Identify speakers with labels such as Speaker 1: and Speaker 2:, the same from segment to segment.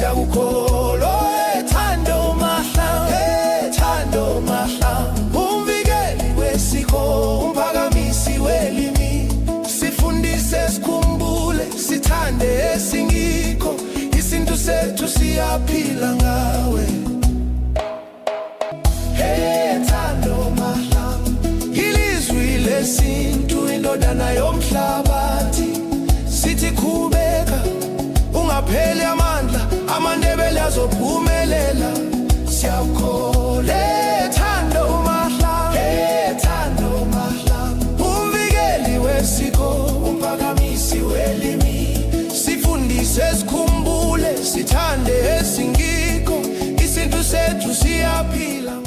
Speaker 1: siyakukholwa ethando mahla umvikeli wesiko umphakamisi welimi sifundise sikhumbule sithande esingikho isintu sethu siyaphila ngawe ethando mahla ilizwi lesintu indodana yomhlabathi sithi khubeka ungapheli amandla amandebele azophumelela siyakholwa ethando mahla umvikeli wesiko umphakamisi welimi sifundise sikhumbule sithande esingikho isintu sethu siyaphila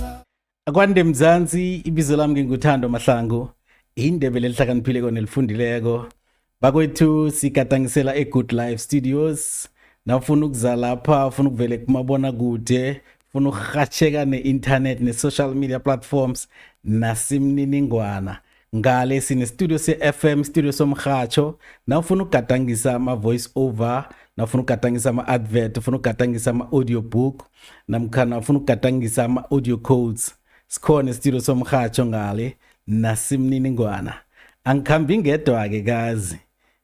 Speaker 2: akwande Mzansi ibizo lami nginguthando Mahlangu indebele lihlakaniphile kona elifundileko bakwethu sikatangisela eGood Life Studios nafuna ukuza lapha ufuna ukuvele kumabona kude ufuna ukurhatsheka ne-internet ne-social media platforms nasimniningwana ngale sine studio se-FM studio somrhatsho nawufuna ukugadangisa ama-voice over nafuna ukugadangisa ama-advert ufuna ukugadangisa ama-audiobook namkhana ufuna ukugadangisa ama-audio codes sikhona istudio somrhatsho ngale nasimniningwana angikhambi ngedwa-ke kazi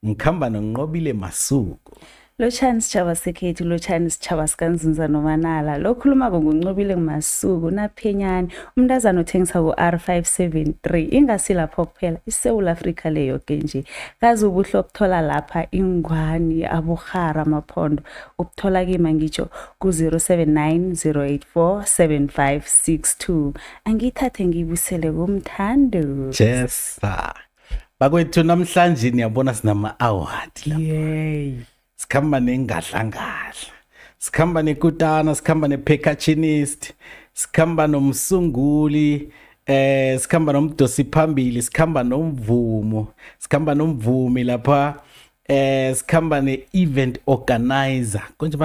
Speaker 2: ngikhamba noNqobile Masuku
Speaker 3: Lochani sitshaba sekhethu lochani sitshaba sikanzunza nomanala lokhuluma ngoNqobile Masuku naphenyani umntazana othengisa ku-R573 ingasilapho kuphela iSouth Africa leyo ke nje kazi ubuhlo ukuthola lapha ingwani abuhara amaphondo ukuthola kima ngitsho ku0790847562 angithathe ngibusele kumthando
Speaker 2: Jessa bakwethu namhlanje niyabona sinama award
Speaker 3: yey
Speaker 2: sikhamba nengadlangadla sikhamba nekutana sikhamba nePekachinist sikhamba nomsunguli sikhamba nomdosi phambili sikhamba nomvumi lapha sikhamba ne-event organizer konje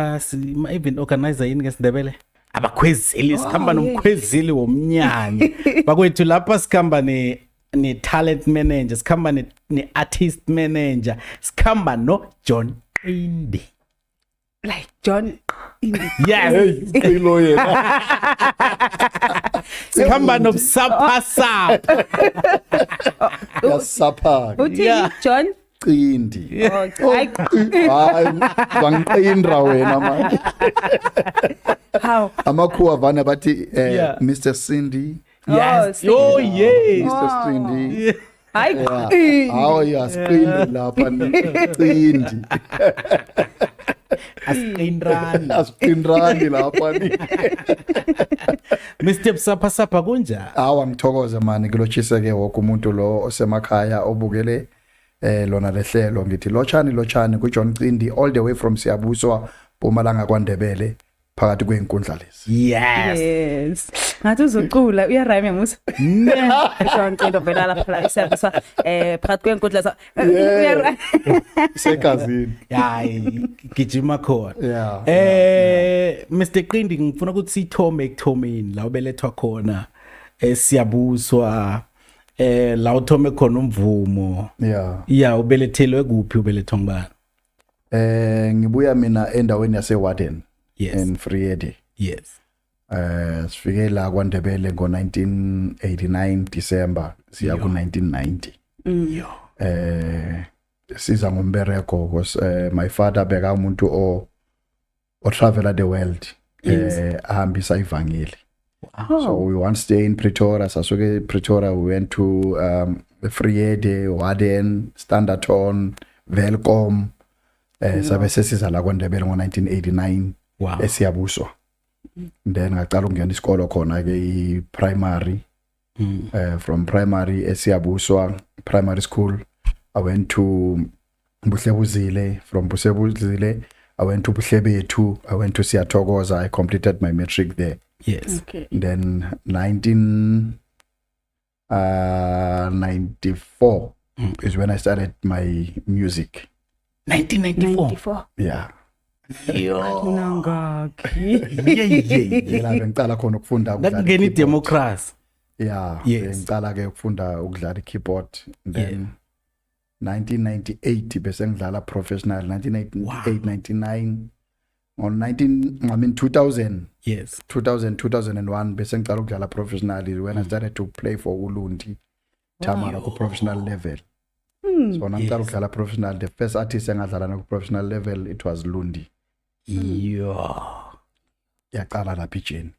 Speaker 2: event organizer yini ngesindebele abakhwezeli sikhamba nomkhwezeli womnyanya bakwethu lapha sikhamba ne-talent manager sikhamba ne-artist manager sikhamba no John Qindi
Speaker 3: like John Qindi
Speaker 2: yes
Speaker 4: ilo yena
Speaker 2: sikhamba nobusapha
Speaker 4: yasapha
Speaker 3: uthi John
Speaker 4: Qindi
Speaker 3: hayi
Speaker 4: bangiqindra wena manje
Speaker 3: how
Speaker 4: amakhuwa vana bathi Mr Cindy
Speaker 2: yes oh yes
Speaker 4: Mr Cindy
Speaker 3: hayi
Speaker 4: awu yasqindi lapha Qindi asqindrani lapha ni
Speaker 2: Mr Busapha kunja
Speaker 4: awu ngithokoza mani kulotshisa ke wonke umuntu lo osemakhaya obukele lona lehlelo ngithi lochani kuJohn Qindi all the way from Siyabuswa Mpumalanga kwaNdebele phakathi kweinkundla lezi
Speaker 3: yes ngathi uzoqula uyarhyme musa John Qindi vela lapha isebenzisa phakathi kweinkundla uyarhyme
Speaker 4: sekazini
Speaker 2: hayi gijima khona Mr Qindi ngifuna ukuthi sithome ekuthomeni la ubelethwa khona Siyabuswa la uthome khona umvumo ubelethelwe kuphi ubelethwa ngibani
Speaker 4: ngibuya mina endaweni yaseWarden
Speaker 2: yes
Speaker 4: in Freede
Speaker 2: yes
Speaker 4: sifike la kwaNdebele ngo1989 December siya ku1990 siza ngombereko because my father beka umuntu o travel the world ahambisa ivangeli. So we once stay in Pretoria, sasuke Pretoria we went to Freede, Warden, Standerton, Welcome sabe sesiza la kwaNdebele ngo1989 eSiyabuswa. Then ngaqala ukungena isikolo khona ke i-primary from primary eSiyabuswa primary school I went to Buhlebuzile, from Buhlebuzile I went to Buhlebethu, I went to Siyathokoza, I completed my matric there.
Speaker 2: Yes.
Speaker 3: Okay.
Speaker 4: Then 1994 is when I started my music.
Speaker 2: 1994.
Speaker 4: Yeah.
Speaker 2: Yo.
Speaker 3: Nangaki.
Speaker 4: Yela ngicala khona ukufunda
Speaker 2: ngakungena idemocracy.
Speaker 4: Yeah, ngicala ke ukufunda ukudlala keyboard. Then 1998 bese ngidlala professional 1998 99 on 2000
Speaker 2: Yes.
Speaker 4: 2001 bese ngicala ukudlala professionally when I started to play for Ulundi Tamara ku professional level. So ngicala ukudlala professional, the first artist engadlala na ku professional level it was Lundi. Yaqala lapha ijeni.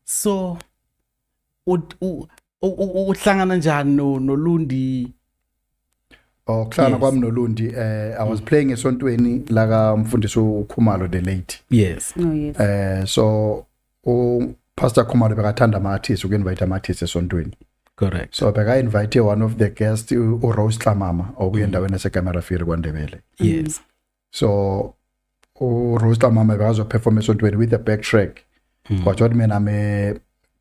Speaker 2: So uhlangana njani noLundi?
Speaker 4: Kuhlangana kwami noLundi I was playing esontweni la ka mfundisi uKhumalo the late.
Speaker 2: Yes.
Speaker 3: Oh yes.
Speaker 4: So Pastor Khumalo bekathanda ama artists uku-invite ama artists esontweni.
Speaker 2: Correct.
Speaker 4: So beka invite one of the guests uRose Tlamama okuyendaweni yaseGamera Firi kwaNdebele.
Speaker 2: Yes.
Speaker 4: So uRose Tlamama bekazo perform esontweni with the backtrack. But what mean I'm a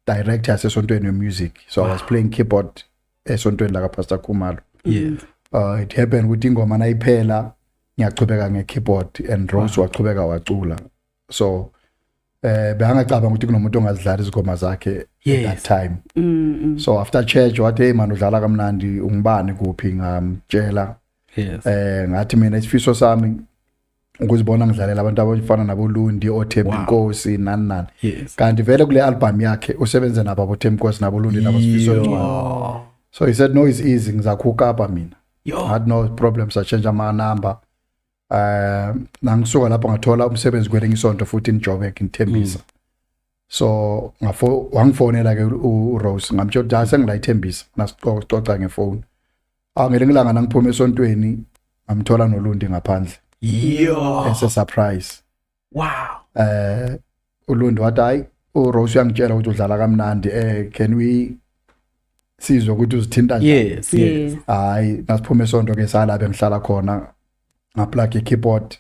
Speaker 4: director esontweni music. So I was playing keyboard esontweni la ka Pastor Khumalo.
Speaker 2: Yes.
Speaker 4: It happened ukuthi ingoma nayiphela ngiyachubeka nge-keyboard and Rose wachubeka wacula. So bengacabanga ukuthi kunomuntu ongazidlala izingoma zakhe at that time. So after church wathi hey man udlala kamnandi ungibani kuphi ngamtshela.
Speaker 2: Yes.
Speaker 4: Ngathi mina isifiso sami ukuzibona ngidlalela abantu abafana nabo Lundi oThembi Nkosi nani.
Speaker 2: Yes.
Speaker 4: Kanti vele kule album yakhe usebenze nabo boThembi Nkosi nabo Lundi nabo Sifiso Ncwane. So he said no, it's easy ngizakhuka apha mina. I had no problems, I change my number. Nangisuka lapho ngathola umsebenzi kwelinye isonto futhi inJoburg inThembisa. So wangifonela ke uRose ngamtshela ukuthi sengila iThembisa nasixoxa ngefoni. Ngelinye ilanga nangiphuma esontweni ngamthola noLundi ngaphandle. As a surprise.
Speaker 2: Wow.
Speaker 4: uLundi wathi hayi uRose uyangitshela ukuthi udlala kamnandi can we sizwe ukuthi uzithinta
Speaker 2: njani. Yes.
Speaker 4: Hayi nasiphuma esonto ke sala bengihlala khona ngaplug ikeyboard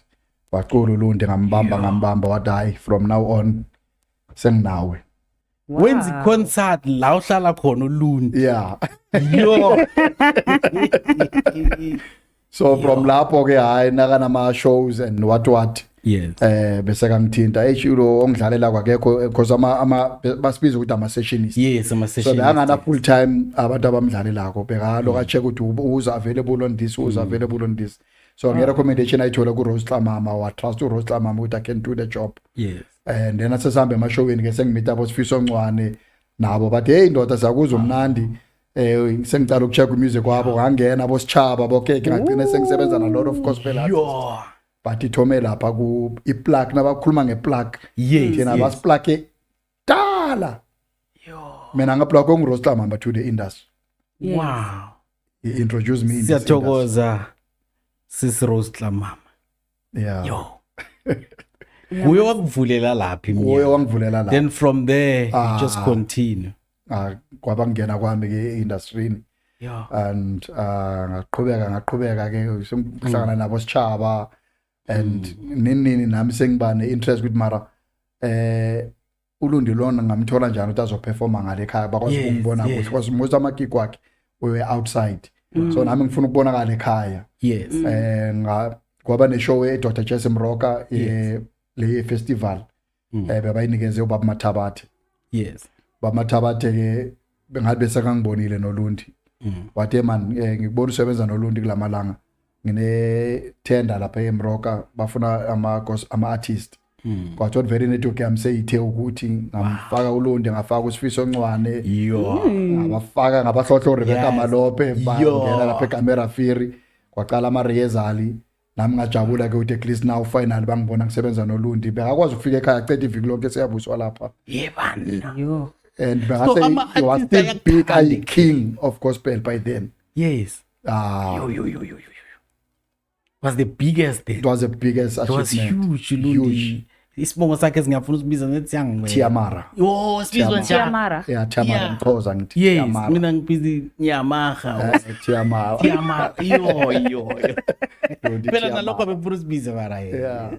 Speaker 4: wacula uLundi ngambamba wathi hayi from now on senginawe.
Speaker 2: When's the concert la uhlala khona uLundi?
Speaker 4: Yeah. So from lapho ke hayi naka nama shows and what.
Speaker 2: Yes.
Speaker 4: Bese kangithinta eshilo ongidlalela kwakekho because basibiza ukuthi ama sessionist.
Speaker 2: Yes, ama
Speaker 4: So
Speaker 2: sessionist.
Speaker 4: bengana full time abantu abamdlalelako bekalo ka check ukuthi uza available on this, uza available on this. So nge recommendation ayithola ku Rose Tlamama wa trust uRose Tlamama ukuthi I can do the job.
Speaker 2: Yes.
Speaker 4: And then asesambe ama showini ke sengimita abo Sifiso Ncwane nabo bathi hey ndoda sakuzwa umnandi sengicala ukucheck music kwabo ngangena abo Sichaba bokeke ngagcina sengisebenza na lot of gospel artists. But ithome lapha ku iplug nabakhuluma ngeplug.
Speaker 2: Yes.
Speaker 4: Thina basiplug dala. Mina ngaplug uRose Tlamama to the industry.
Speaker 3: Yes.
Speaker 2: Wow.
Speaker 4: He introduced me in this industry.
Speaker 2: Siyathokoza sis Rose Tlamama.
Speaker 4: Yeah.
Speaker 2: Uyo wakuvulela laphi mina.
Speaker 4: Uyo wangivulela lapha.
Speaker 2: Then from there you just continue.
Speaker 4: Kwaba ngena kwami ke industry.
Speaker 2: Yeah.
Speaker 4: And ngaqhubeka ke sengihlangana nabo Sichaba and nini nami sengibane interest with mara uLundi lona ngamthola njani ukuthi azoperforma ngale ekhaya bakwazi ukungibona kuhle because most amagig wakhe we outside. So nami ngifuna ukubonakala ekhaya.
Speaker 2: Yes.
Speaker 4: Kwaba ne show eDr Jesse Mroka le festival bebayinikeze uBaba Mathabathe.
Speaker 2: Yes.
Speaker 4: Baba Mathabathe ke bengabe bese kangibonile noLundi. Wathi man ngikubona usebenza noLundi kulamalanga ngine tender lapha eMroka bafuna ama artist. Kwathi very network yami seyithe ukuthi ngamfaka uLundi ngafaka uSifiso Ncwane. Ngabafaka ngabahlohlo Rebecca Malope bangena lapha eGamera Firi kwaqala ama rehearsal nami ngajabula ke ukuthi at least now final bangibona ngisebenza noLundi bekakwazi ukufika ekhaya acede iviki lonke seyabuswa lapha.
Speaker 3: Yo.
Speaker 4: And he was still big a king of gospel by then.
Speaker 2: Yes. Yo. Was the biggest then.
Speaker 4: It was the biggest achievement.
Speaker 2: It was huge, Lundi. Isibongo sakhe singafuna usibiza nethi yang
Speaker 4: Tiamara.
Speaker 2: Yo, sibizwa
Speaker 3: Tiamara.
Speaker 4: Yeah, Tiamara Mkhoza ngithi
Speaker 2: Yes,
Speaker 4: Tiamara.
Speaker 2: mina ngibizi Nyamaha.
Speaker 4: Tiamara.
Speaker 2: Tiamara. Yo. Phela
Speaker 4: Tiamara.
Speaker 2: nalokho befuna usibiza mara
Speaker 4: Yeah.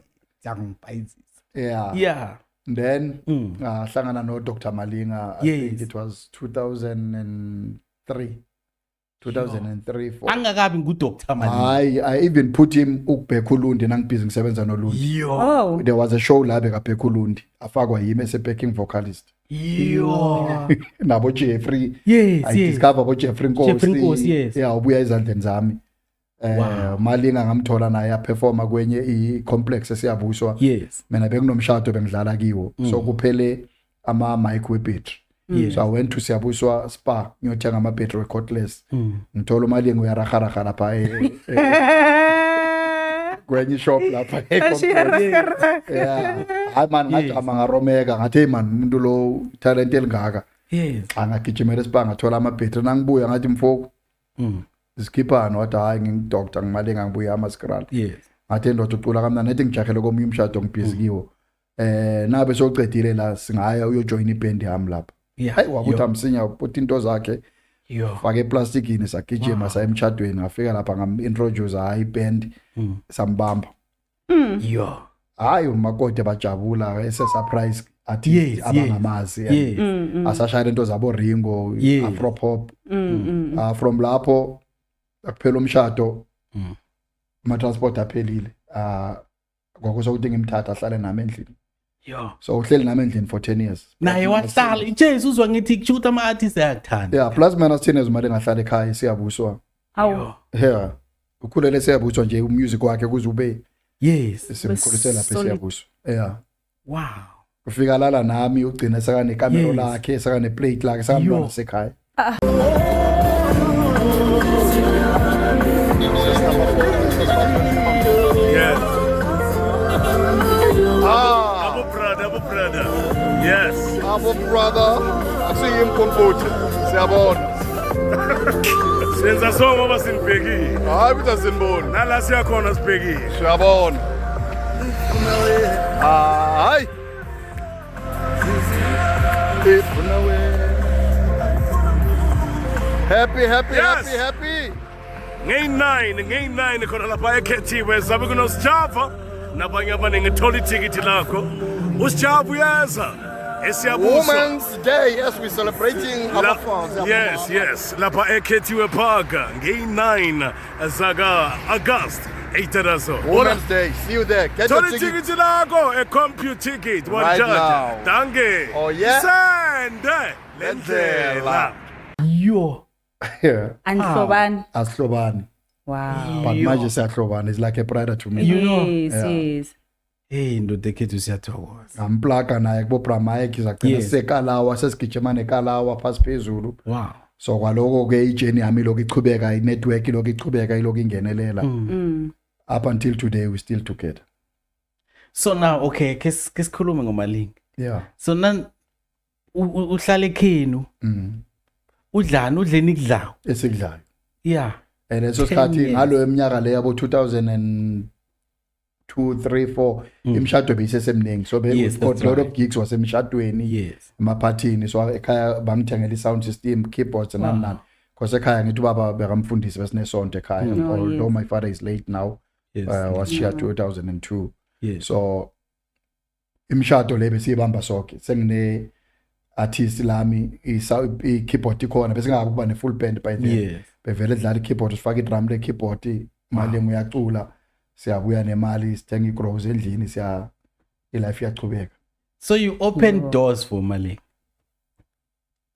Speaker 2: Yangipayizisa.
Speaker 4: Yeah. Then hlangana no Dr Malinga. I think it was 2003. 2003 for
Speaker 2: Angakabi nguDr Malinga.
Speaker 4: I even put him ukubheka uLundi nangibhizi ngisebenza noLundi.
Speaker 2: Yo.
Speaker 4: There was a show la bekabheka uLundi afakwa yimi as a backing vocalist.
Speaker 2: Yo.
Speaker 4: Nabo Jeffrey.
Speaker 2: Yes.
Speaker 4: I discover abo Jeffrey Nkosi.
Speaker 2: Jeffrey Nkosi, yes.
Speaker 4: Yeah, ubuya ezandleni zami. Malinga ngamthola naye performa kwenye i-complex esiyabuswa
Speaker 2: Yes.
Speaker 4: mina bekunomshado bengidlala kiwo so kuphele ama mic we-battery so I went to Siyabuswa Spa ngiyothenga ama battery cordless ngithola uMalinga uyaraharaha lapha kwenye shop lapha yeah hayi man ngathi amangaromeka ngathi hey man umuntu lo talent elingaka
Speaker 2: Yes.
Speaker 4: angagijimela Spa ngathola ama battery nangibuya ngathi mfoko isikhiphana wathi hayi ngingidoctor ngimalinga ngibuya amaskral
Speaker 2: Yes.
Speaker 4: ngathi ndoda ucula kamnandi nethi ngijahele komunye umshado ngibhizi kiwo nabe socedile la singaya uyojoin iband yami lapha
Speaker 2: Yeah.
Speaker 4: hayi wakuthi amsinya uthi into zakhe
Speaker 2: Yo.
Speaker 4: fake eplastikini sagijima sa emshadweni ngafika lapha ngam-introduce hayi iband sambamba
Speaker 2: Yo.
Speaker 4: hayi umakoti bajabula ese-surprise athi
Speaker 2: Yes,
Speaker 4: abangamazi
Speaker 2: Yes.
Speaker 4: asashayela into zabo Ringo
Speaker 2: Yes.
Speaker 4: Afropop from lapho akuphela umshado ama-transport aphelile kwakusokuthi ngimthatha ahlale nami endlini
Speaker 2: Yo.
Speaker 4: so uhleli nami endlini for 10 years
Speaker 2: Naye wahlala iJesu uzwa ngithi kusho ukuthi ama artists ayakuthanda.
Speaker 4: yeah plus mina sithine izimali engahlala ekhaya Siyabuswa
Speaker 3: Hawu.
Speaker 4: yeah ukhulele Siyabuswa nje umusic wakhe kuze ube
Speaker 2: Yes.
Speaker 4: simkhulisela lapha
Speaker 3: solid.
Speaker 4: Siyabuswa yeah
Speaker 2: Wow.
Speaker 4: ufika lala nami ugcina sakane camera
Speaker 2: Yes.
Speaker 4: lakhe sakane plate lakhe sakamntwana
Speaker 2: Yo.
Speaker 4: sekhaya
Speaker 5: Yes. Abu brother. Yes.
Speaker 4: abo brother asiyimkhomfuthi siyabona
Speaker 5: Senza songo basinibhekile.
Speaker 4: hayi bitha sinibona
Speaker 5: Nala siyakhona sibhekile.
Speaker 4: siyabona hayi ifuna we happy
Speaker 5: Yes.
Speaker 4: happy
Speaker 5: Ngeyi9 khona lapha ekhethiwe sabe kunosijava nabanye abaningi thola ithikithi lakho. Usijava uyeza. Esiyabuswa.
Speaker 4: Women's Day as we celebrating our fans.
Speaker 5: Yes. Lapha ekhethiwe Park ngeyi9 zaka August 8
Speaker 4: Women's Day. See you there. Get your
Speaker 5: Thola
Speaker 4: ticket.
Speaker 5: ithikithi lakho e-Compute Ticket
Speaker 4: Right
Speaker 5: wajaja.
Speaker 4: now.
Speaker 5: Danke.
Speaker 4: Oh, yeah?
Speaker 5: Sende
Speaker 4: Lendlela.
Speaker 5: lendlela.
Speaker 2: Yo.
Speaker 4: Yeah.
Speaker 3: Anhlobani.
Speaker 4: Asihlobani.
Speaker 3: Wow.
Speaker 4: But manje siyahlobana is like a brother to me.
Speaker 2: You know.
Speaker 3: Yes, yes.
Speaker 2: Hey ndoda ekhethu siyathokoza.
Speaker 4: Ngamplaga naye kubo Bramike izagcina
Speaker 2: Yes.
Speaker 4: sekalawa sesigijima nekalawa phasi phezulu.
Speaker 2: Wow.
Speaker 4: So kwaloko ke ijeni yami lokho ichubeka i-network lokho ichubeka ilokho ingenelela. Up until today we still together.
Speaker 2: So now okay, kesikhulume ngoMalinga.
Speaker 4: Yeah.
Speaker 2: So nan uhlala ekhenu, udleni kudlawo.
Speaker 4: Esikudlayo.
Speaker 2: Yeah.
Speaker 4: Leso
Speaker 2: 10
Speaker 4: sikhathi
Speaker 2: years.
Speaker 4: ngalo eminyaka le yabo 2002 3 4 imshado beyisesemningi so
Speaker 2: Yes,
Speaker 4: got
Speaker 2: that's
Speaker 4: lot of
Speaker 2: right.
Speaker 4: gigs wasemshadweni
Speaker 2: Yes.
Speaker 4: emaphathini so ekhaya bangithengela i-sound system keyboards nani because ekhaya ngithi ubaba bekamfundisi besinesonto ekhaya
Speaker 3: Oh,
Speaker 4: although
Speaker 3: yes.
Speaker 4: my father is late now
Speaker 2: Yes.
Speaker 4: was here 2002
Speaker 2: Yes.
Speaker 4: so imshado le besiyibamba sonke sengine artist lami i-keyboard ikhona bese ngakakuba ne-full band by then
Speaker 2: Yes.
Speaker 4: bevele dlala i-keyboard sifake i-drum le-keyboard Malinga uyacula siyabuya nemali sithenga i-grows endlini i-life iyachubeka
Speaker 2: So you open doors for Malinga.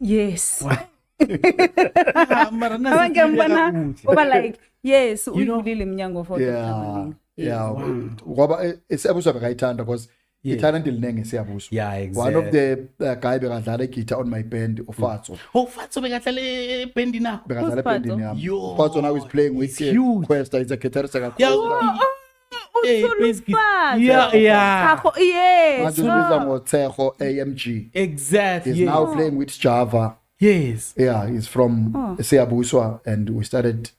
Speaker 3: Yes.
Speaker 2: Mara
Speaker 3: Abanye ngibona uba like yes
Speaker 2: You know?
Speaker 3: uyivulile iminyango for
Speaker 4: yeah ngoba Siyabuswa bekayithanda because
Speaker 2: Yes.
Speaker 4: italent liningi Siyabuswa
Speaker 2: Yeah,
Speaker 4: one of
Speaker 2: exactly.
Speaker 4: the guy bekadlala i-guitar on my band uFatso
Speaker 2: Oh, Fatso bekahlala ebendi nakho.
Speaker 4: bekadlala
Speaker 3: Who's
Speaker 4: ebandini
Speaker 3: Fatso?
Speaker 4: yami
Speaker 2: Yo,
Speaker 4: Fatso now is playing with
Speaker 2: it's huge.
Speaker 4: Questa is a guitarist
Speaker 2: Yeah. Hey, basically.
Speaker 3: Uthulufazo.
Speaker 2: Yeah.
Speaker 3: Akho yes.
Speaker 4: manje ubiza ngotseho AMG
Speaker 2: Exactly.
Speaker 4: he's
Speaker 2: Yeah.
Speaker 4: now playing with Java
Speaker 2: Yes.
Speaker 4: yeah he's from Siyabuswa and we started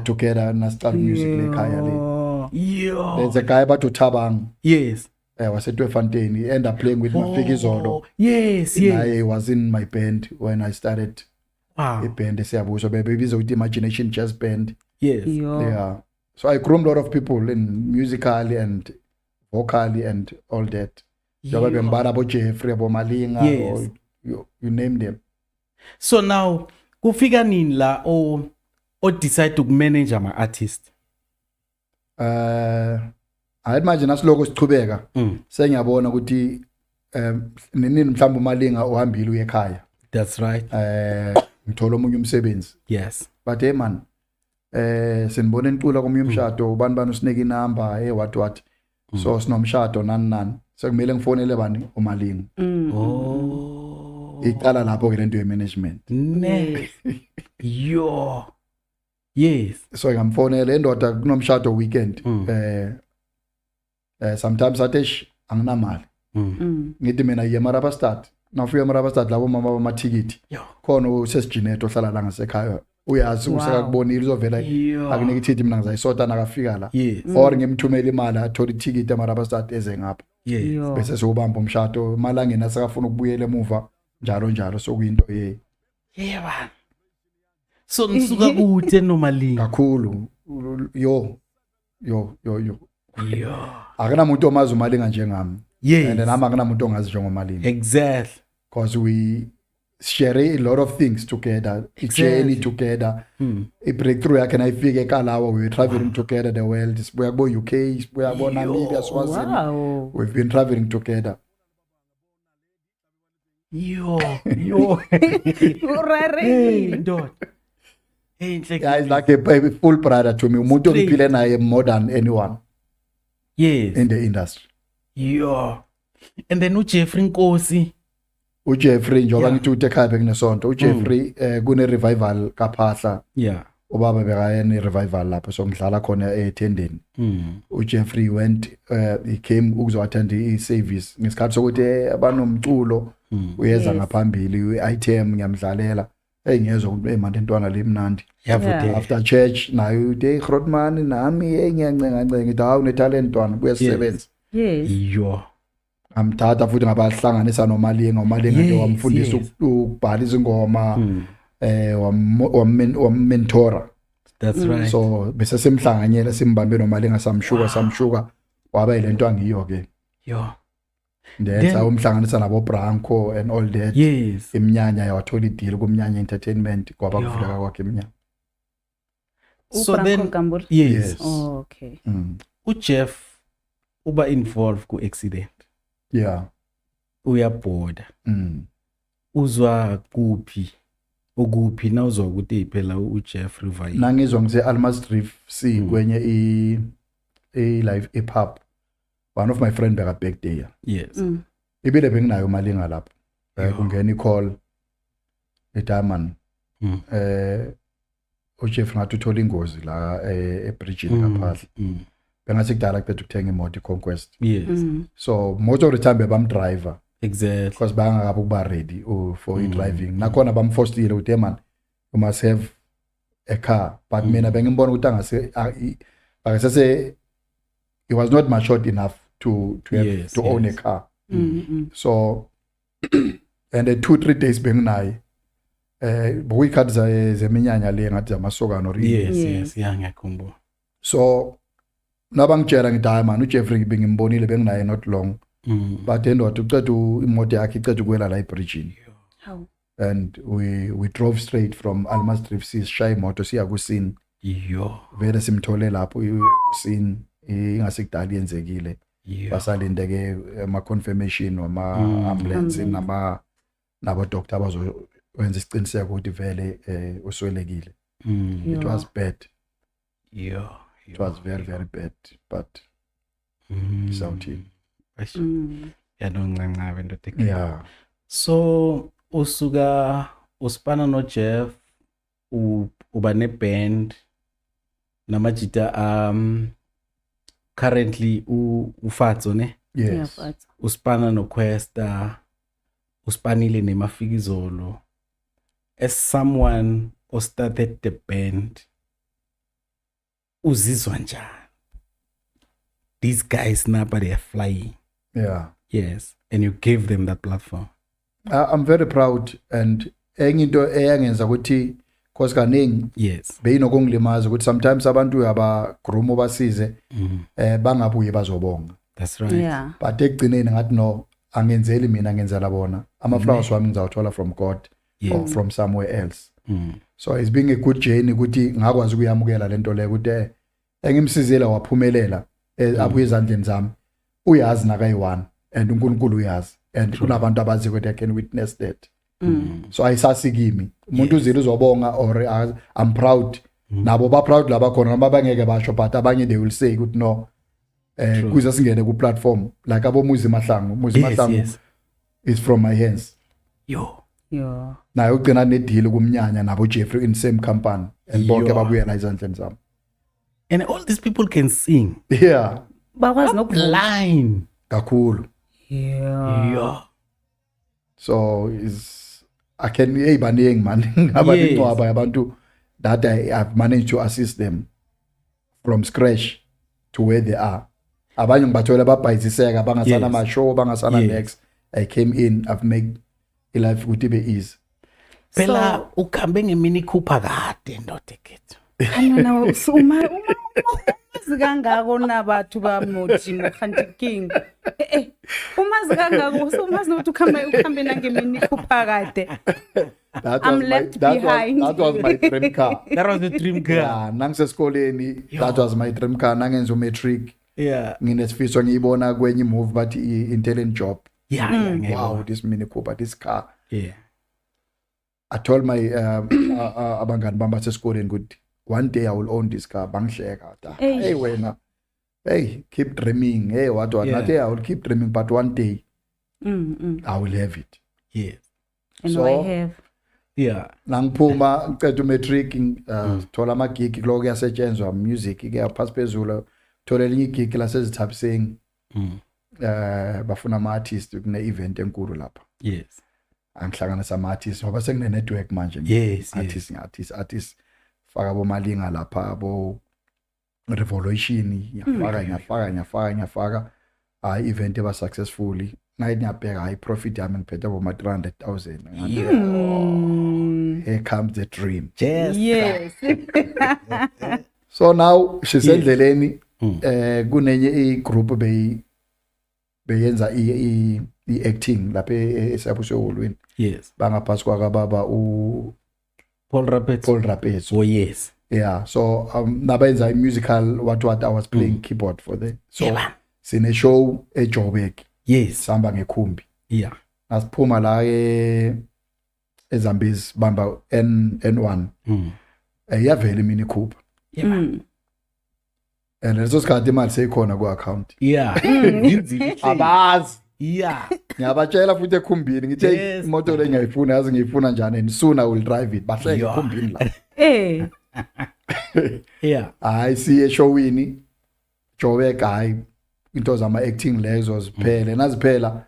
Speaker 4: together nasiqala music lekhaya le
Speaker 2: Yo.
Speaker 4: there's a guy bathi uThabang
Speaker 2: Yes.
Speaker 4: waseTweefontein he ended up playing with Mafikizolo
Speaker 2: Yes, yes.
Speaker 4: I was in my band when I started
Speaker 2: Wow.
Speaker 4: iband Siyabuswa bebiza ukuthi Imagination Jazz Band
Speaker 2: Yes.
Speaker 4: yeah so I groomed a lot of people in musically and vocally and all that njengoba bembala abo Jeffrey abo Malinga
Speaker 2: Yes.
Speaker 4: or you name them
Speaker 2: So now kufika nini la o decide to manage ama artist?
Speaker 4: manje nasiloko sichubeka sengiyabona ukuthi nini mhlawumbe uMalinga uhambile uye ekhaya
Speaker 2: That's right.
Speaker 4: ngithola omunye umsebenzi
Speaker 2: Yes.
Speaker 4: but hey man sinibona enqula komnye umshado ubani usinike inamba what so sinomshado nani sekumele ngifonele bani uMalinga iqala lapho ke lento ye management
Speaker 2: ne yo yes
Speaker 4: so ngamfonela endoda kunomshado weekend sometimes atesh anginamali ngithi mina ye Marabastad nafika Marabastad labo mama bamathikithi khona usesijineto ohlala la ngasekhaya uyazi usakubonile uzovela akunika ithikithi mina ngizayisota nakafika la or ngimthumela imali athola ithikithi eMarabastad eze ngapha bese sobamba umshado imali angena sakafuna ukubuyela emuva njalo sokuyinto
Speaker 2: yeba so nisuka kude noMalinga
Speaker 4: kakhulu yo akunamuntu omazi uMalinga njengami and nami akunamuntu ongazi njengoMalinga
Speaker 2: exactly
Speaker 4: because we share a lot of things together journey together a breakthrough yakhe nayifike eKalawa we were traveling together the world sibuya kubo UK sibuya kubo Namibia Swaziland we've been traveling together
Speaker 2: yo
Speaker 3: urare
Speaker 2: ndoda
Speaker 4: guys like a full brother to me umuntu ongiphile naye more than anyone
Speaker 2: yes
Speaker 4: in the industry
Speaker 2: yo and then uJeffrey Nkosi
Speaker 4: uJeffrey njoba ngithi uTekhaya bekunesonto uJeffrey kune revival kaPhahla ubaba bekayene revival lapho so ngidlala khona eThendeni uJeffrey went he came ukuzoattend iservice ngesikhathi sokuthi abanomculo uyeza ngaphambili iITM ngiyamdlalela ngiyezwa ukuthi manje intwana lemnandi after church nayo uthi Grootman nami ngiyancenga ngithi hawu netalent ntwana kuyasebenza
Speaker 2: yo
Speaker 4: amthatha futhi ngabahlanganisa noMalinga nje wamfundisa ukubhala izingoma wamentora
Speaker 2: that's right
Speaker 4: so bese semhlanganyela simbambe noMalinga samshuka waba ilento angiyo ke
Speaker 2: yo
Speaker 4: then umhlanganisa nabo Branco and all that
Speaker 2: yes
Speaker 4: iminyanya yawathola ideal kumnyanya entertainment kwaba kuvuleka kwakhe iminyanya
Speaker 2: so then yes
Speaker 3: okay
Speaker 2: uJeff uba involved ku accident uyaboda uzwa kuphi na uzwa ukuthi phela uJeff River
Speaker 4: nangizwa ngise Almas Reef C kwenye live pub one of my friend beka back there
Speaker 2: yes
Speaker 4: ibile benginayo Malinga lapho kungena icall eDiamond uJeff ngathi uthola ingozi la ebridge kaPhahla bengathi kudala kuphethe ukuthenga imoto iConquest
Speaker 2: yes
Speaker 4: so most of the time bam driver
Speaker 2: exactly
Speaker 4: because bangakabe ukuba ready for driving nakhona bamforced ukuthi man you must have a car but mina bengimbona ukuthi akasese he was not matured enough to have to own a car so and 2-3 days benginaye buyikhathi zeminyanya le ngathi amasokano
Speaker 2: yes ngiyakhumbula
Speaker 4: so nabangitshela ngithi hayi man uJeffrey bengimbonile benginaye not long but endoda uceda imoto yakhe iceda ukwela la ebridge and we drove straight from Almas Reef sishaya imoto siya ku scene vele simthole lapho scene ingasekudala yenzekile basalinde ke ama confirmation wama ambulance nabo doctor abazowenza isiqiniseko ukuthi vele uswelekile it was bad it was very very bad but sauti
Speaker 2: yanoncancabe ndoda so usuka uspana noJeff uba neband namajita currently uFatso ne
Speaker 4: yes
Speaker 2: uspana noQuesta uspanile nemafikizolo as someone who started the band uzizwa njani these guys now but they are flying yes and you gave them that platform
Speaker 4: I'm very proud and into eyangenza ukuthi cause kaningi
Speaker 2: yes
Speaker 4: beyinokunglimaza ukuthi sometimes abantu yaba groom basize bangabuye bazobonga
Speaker 2: that's right
Speaker 4: but ekugcineni ngathi no angenzeli mina ngenzela bona ama flowers wami ngizawuthola from God or from somewhere else so it's being a good journey ukuthi ngakwazi ukuyamukela lento le ukuthi engimsizile waphumelela apho ezandleni zami uyazi nakayi1 and uNkulunkulu uyazi and kunabantu abazi ukuthi I can witness that so ayisasi kimi umuntu uzile uzobonga or I'm proud nabo ba proud laba khona noma bangeke basho but abanye they will say ukuthi no kuze singene ku platform like abomuzi mahlangu
Speaker 2: yes.
Speaker 4: is from my hands
Speaker 2: Yo.
Speaker 4: naye ugcina nedeal kumnyanya nabo Jeffrey in same company and bonke
Speaker 2: Yo.
Speaker 4: babuyela ezandleni zami
Speaker 2: And all these people can sing.
Speaker 4: yeah
Speaker 3: bakwazi nokuvula
Speaker 2: Line.
Speaker 4: kakhulu
Speaker 2: Yeah.
Speaker 4: so is I can baningi man abanicwaba yabantu that I've managed to assist them from scratch to where they are abanye ngibathola babhayiziseka bangasana
Speaker 2: Yes.
Speaker 4: ma show bangasana
Speaker 2: Yes.
Speaker 4: next I came in I've made life ukuthi be easy
Speaker 2: Phela ukhambe ngemini Cooper kade ndodekethu.
Speaker 3: anona uma zikangako nabathu bamoji noKhanti King uma zikangako umazi nokuthi ukhambe nangemini kuphakade I'm left behind.
Speaker 4: That was my dream car
Speaker 2: That was the dream car.
Speaker 4: yeah nangisesikoleni that was my dream car nangenza umatric
Speaker 2: Yeah.
Speaker 4: nginesifiso ngiyibona kwenye move but intelligent job
Speaker 2: Yeah.
Speaker 4: wow this Mini Cooper this car
Speaker 2: Yeah.
Speaker 4: I told my abangani bami basesikoleni ukuthi one day I will own this car bangihleka hey wena hey keep dreaming hey what
Speaker 2: Yeah.
Speaker 4: not I will keep dreaming but one day I will have it
Speaker 2: Yes.
Speaker 3: and
Speaker 4: So-
Speaker 3: I have
Speaker 2: Yeah.
Speaker 4: nangiphuma ngiceda umatric thola ama gig lokho kuyasetshenzwa music kuyaphasi phezulu thola elinye gig lasezithabiseni bafuna ama artist kune event enkulu lapha
Speaker 2: Yes.
Speaker 4: angihlangana sama artist ngoba sekune network manje
Speaker 2: Yes.
Speaker 4: artist faka bomalinga lapha abo revolution ngiyafaka event eba successfully ngathi ngiyabheka profit yami ngiphethe bo 300,000 here comes the dream
Speaker 2: Just
Speaker 3: yes
Speaker 4: so now shisendleleni kunenye igroup beyenza i-acting lapha eSiyabusholweni
Speaker 2: yes.
Speaker 4: bangaphasi kwakababa
Speaker 2: Paul Rapet.
Speaker 4: Paul Rapetso
Speaker 2: Oh yes.
Speaker 4: yeah so nabenza musical what I was playing keyboard for them so
Speaker 2: Yeah.
Speaker 4: sine show eJoburg
Speaker 2: Yes.
Speaker 4: sihamba ngekhumbi
Speaker 2: Yeah.
Speaker 4: asiphuma la eZambezi bamba N1 yavela Mini Cooper and leso sikhathi imali seyikhona ku account
Speaker 2: Yeah. Inzile.
Speaker 4: abazi
Speaker 2: Yeah.
Speaker 4: ngiyabatshela futhi ekhumbini ngithi
Speaker 2: Yes.
Speaker 4: imoto le ngiyayifuna yazi ngiyifuna njani and soon I will drive it bahleke
Speaker 2: Yeah.
Speaker 4: ekhumbini la
Speaker 2: Yeah.
Speaker 4: hayi siye showini Joburg hayi into zama acting lezo ziphele naziphela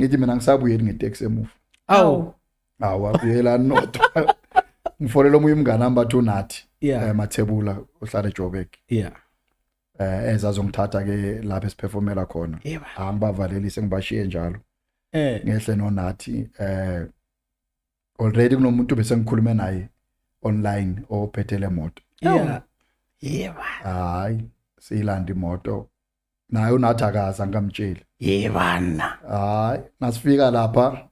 Speaker 4: ngithi mina ngisabuyeli ngeteksi emuva
Speaker 2: Oh.
Speaker 4: awabuyela not ngifonela omunye umngane namba 2 nathi
Speaker 2: Yeah.
Speaker 4: Mathebula ohlala eJoburg
Speaker 2: Yeah.
Speaker 4: ezazongithatha ke lapha esiperformela khona
Speaker 2: Yeah.
Speaker 4: angibavalelise ngibashiye njalo ngehle nonathi already kunomuntu bese ngikhulume naye online ophethele moto
Speaker 2: Yeah. Yeah.
Speaker 4: hayi siyilanda imoto naye unathi akaza ngamtsheli
Speaker 2: Yeah bana.
Speaker 4: hayi nasifika lapha